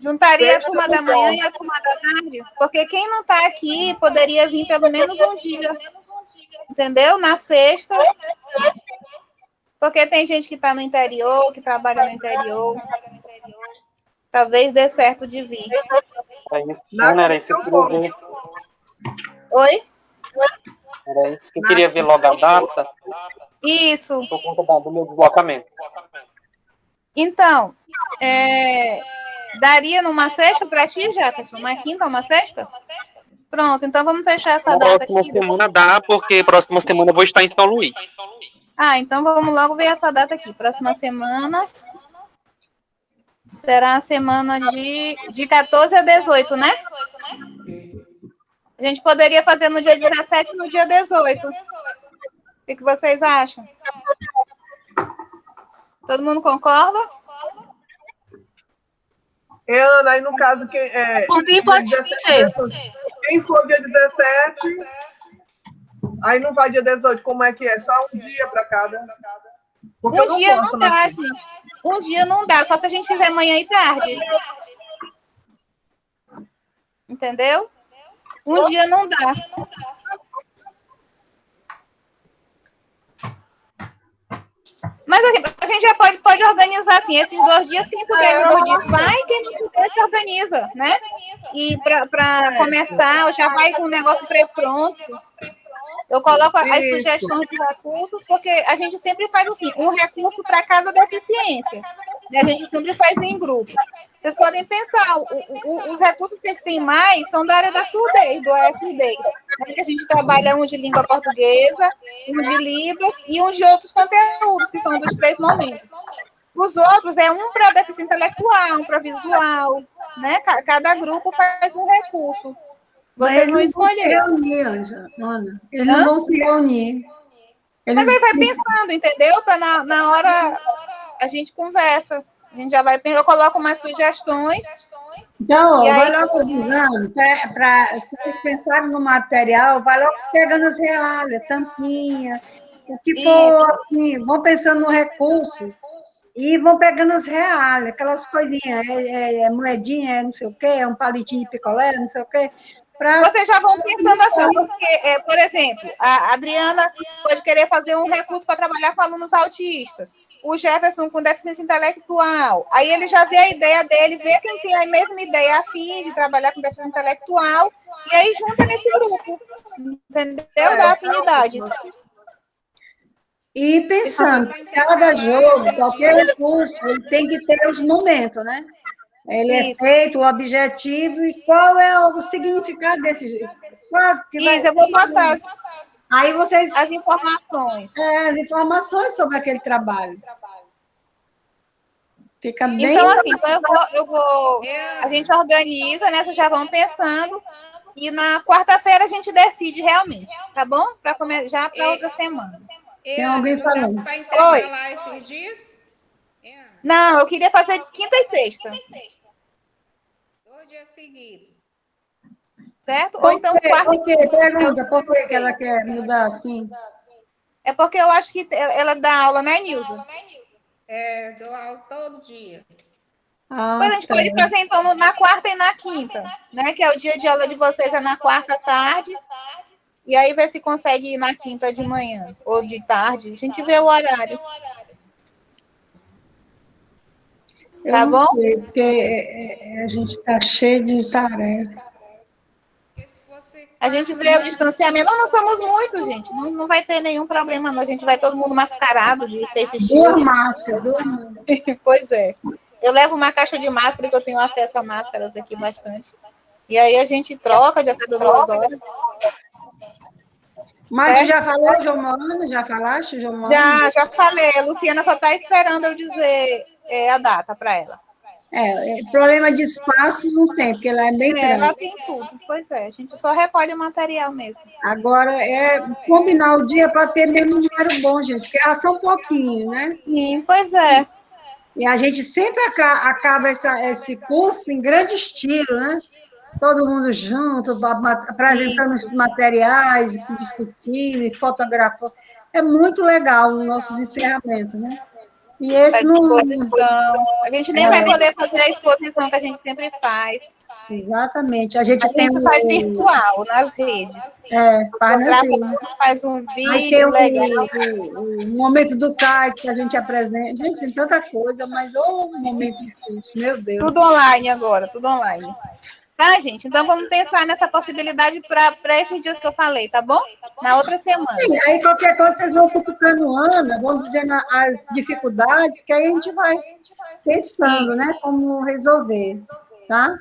Speaker 2: Juntaria a turma da manhã e a turma da tarde, porque quem não está aqui poderia vir pelo menos um dia, entendeu? Na sexta, porque tem gente que está no interior, que trabalha no interior, talvez dê certo de vir.
Speaker 3: Era isso que eu queria ver.
Speaker 2: Oi?
Speaker 3: Era isso que eu queria ver logo a data.
Speaker 2: Isso.
Speaker 3: Por conta do meu deslocamento.
Speaker 2: Então, daria numa sexta para ti, Jefferson? Uma quinta, uma sexta? Pronto, então vamos fechar essa data aqui.
Speaker 3: Próxima semana dá, porque próxima semana eu vou estar em São Luís.
Speaker 2: Ah, então vamos logo ver essa data aqui. Próxima semana será a semana de 14 a 18, né? A gente poderia fazer no dia 17 e no dia 18. O que vocês acham? Todo mundo concorda?
Speaker 7: Ana, aí no caso,
Speaker 5: Por mim pode ser.
Speaker 7: Quem for dia 17, aí não vai dia 18, como é que é? Só um dia para cada? Porque
Speaker 2: um dia não dá, gente. Um dia não dá, só se a gente fizer manhã e tarde. Entendeu? Um dia não dá. Mas a gente já pode organizar assim, esses 2 dias, quem puder nos 2 dias vai, quem não puder se organiza, né? E para começar, já vai com o negócio pré-pronto. Eu coloco as sugestões de recursos, porque a gente sempre faz assim, um recurso para cada deficiência. A gente sempre faz em grupo. Vocês podem pensar, os recursos que tem mais são da área da surdez, do ASDez. A gente trabalha um de língua portuguesa, um de Libras e um de outros conteúdos, que são dos 3 momentos. Os outros é um para deficiência intelectual, um para visual, né? Cada grupo faz um recurso. Vocês não escolheram.
Speaker 1: Ana. Eles não vão se reunir.
Speaker 2: Mas aí vai pensando, entendeu? Para na hora a gente conversa. A gente já vai pensar, eu coloco umas sugestões.
Speaker 1: Então,
Speaker 2: e aí...
Speaker 1: vai logo avisando, se vocês pensarem no material, vai logo pegando as reais, tampinha, o que for, assim, vão pensando no recurso e vão pegando as reais, aquelas coisinhas, moedinha, não sei o quê, um palitinho de picolé, não sei o quê.
Speaker 2: Vocês já vão pensando assim, porque, por exemplo, a Adriana pode querer fazer um recurso para trabalhar com alunos autistas, o Jefferson com deficiência intelectual, aí ele já vê a ideia dele, vê quem tem a mesma ideia afim de trabalhar com deficiência intelectual, e aí junta nesse grupo, entendeu? Da afinidade.
Speaker 1: E pensando, cada jogo, qualquer recurso, ele tem que ter os momentos, né? Ele é feito, o objetivo, e qual é o significado desse jeito?
Speaker 2: Eu vou botar
Speaker 1: aí vocês,
Speaker 2: as informações.
Speaker 1: As informações sobre aquele trabalho. Fica bem...
Speaker 2: Então, assim, eu vou a gente organiza, né? Vocês já vão pensando, e na quarta-feira a gente decide realmente, tá bom? Já para outra semana.
Speaker 1: Tem alguém falando.
Speaker 6: Para intercalar esses dias?
Speaker 2: Não, eu queria fazer de quinta e sexta.
Speaker 6: 2 dias seguidos.
Speaker 2: Certo? Ou então quarta.
Speaker 1: Pergunta, por que ela quer mudar assim?
Speaker 2: É porque eu acho que ela dá aula, né, Nilza?
Speaker 6: Dou aula todo dia.
Speaker 2: Pois a gente pode fazer, então, na quarta e na quinta, né? Que é o dia de aula de vocês, é na quarta à tarde. E aí ver se consegue ir na quinta de manhã ou de tarde. A gente vê o horário. Tá bom?
Speaker 1: Sei, porque a gente está cheio de tarefa.
Speaker 2: A gente vê o distanciamento. Não somos muitos, gente. Não vai ter nenhum problema, não. A gente vai todo mundo mascarado de face shield.
Speaker 1: Duas máscaras.
Speaker 2: Pois é. Eu levo uma caixa de máscara, que eu tenho acesso a máscaras aqui bastante. E aí a gente troca de a cada 2 horas.
Speaker 1: Mas tu já falou, Jomana? Já falaste, Jomana?
Speaker 2: Já falei. A Luciana só está esperando eu dizer a data para ela.
Speaker 1: Problema de espaço não tem, porque ela é bem grande.
Speaker 2: Ela tem tudo. Pois é, a gente só recolhe o material mesmo.
Speaker 1: Agora, combinar o dia para ter mesmo um número bom, gente, porque elas são pouquinho, né?
Speaker 2: Sim, pois é.
Speaker 1: E a gente sempre acaba esse curso em grande estilo, né? Todo mundo junto, apresentando os materiais, discutindo, fotografando. É muito legal os nossos encerramentos, né? E esse não...
Speaker 2: A gente nem vai poder fazer a exposição que a gente sempre faz.
Speaker 1: Exatamente. A gente
Speaker 2: faz virtual, nas redes.
Speaker 1: Faz nas redes.
Speaker 2: Faz um vídeo
Speaker 1: aí tem
Speaker 2: legal.
Speaker 1: O momento do CAI que a gente apresenta. Gente, tem tanta coisa, mas momento difícil, meu Deus.
Speaker 2: Tudo online agora, tudo online. Tá, gente? Então vamos pensar nessa possibilidade para esses dias que eu falei, tá bom? Na outra semana.
Speaker 1: Sim, aí qualquer coisa vocês vão cutucando Ana, vão dizendo as dificuldades, que aí a gente vai pensando, né, como resolver, tá?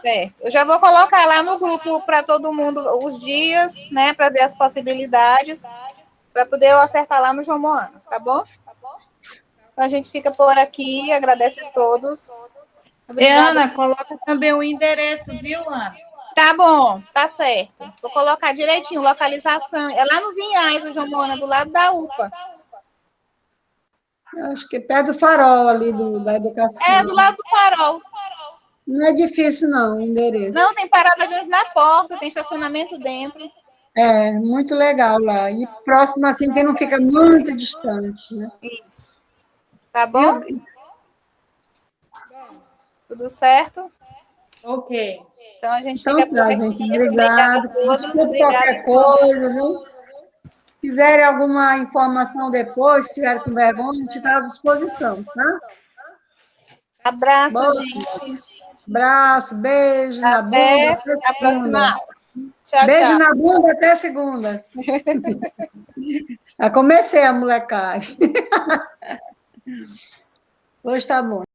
Speaker 2: Certo. Eu já vou colocar lá no grupo para todo mundo os dias, né, para ver as possibilidades, para poder eu acertar lá no João Moana, tá bom? Então a gente fica por aqui, agradece a todos.
Speaker 5: Obrigada. Ana, coloca também o endereço, viu, Ana?
Speaker 2: Tá bom, tá certo. Vou colocar direitinho, localização. É lá no Vinhais, o João Moana, do lado da UPA.
Speaker 1: Eu acho que é perto do farol ali da educação.
Speaker 2: Do lado do farol.
Speaker 1: Não é difícil, não, o endereço.
Speaker 2: Não, tem parada de na porta, tem estacionamento dentro.
Speaker 1: Muito legal lá. E próximo, assim, que não fica muito distante, né?
Speaker 2: Isso. Tá bom? Tudo certo?
Speaker 5: Ok.
Speaker 2: Então, a gente
Speaker 1: fica por aqui.
Speaker 2: Gente,
Speaker 1: obrigada. Desculpe qualquer coisa, viu? Se quiserem alguma informação depois, se tiverem com vergonha, a gente está à disposição, tá?
Speaker 2: Abraço, gente.
Speaker 1: Abraço, beijo na bunda.
Speaker 2: Até a próxima aula. Tchau,
Speaker 1: beijo
Speaker 2: tchau.
Speaker 1: na bunda até segunda. Já comecei a molecagem. Hoje tá bom.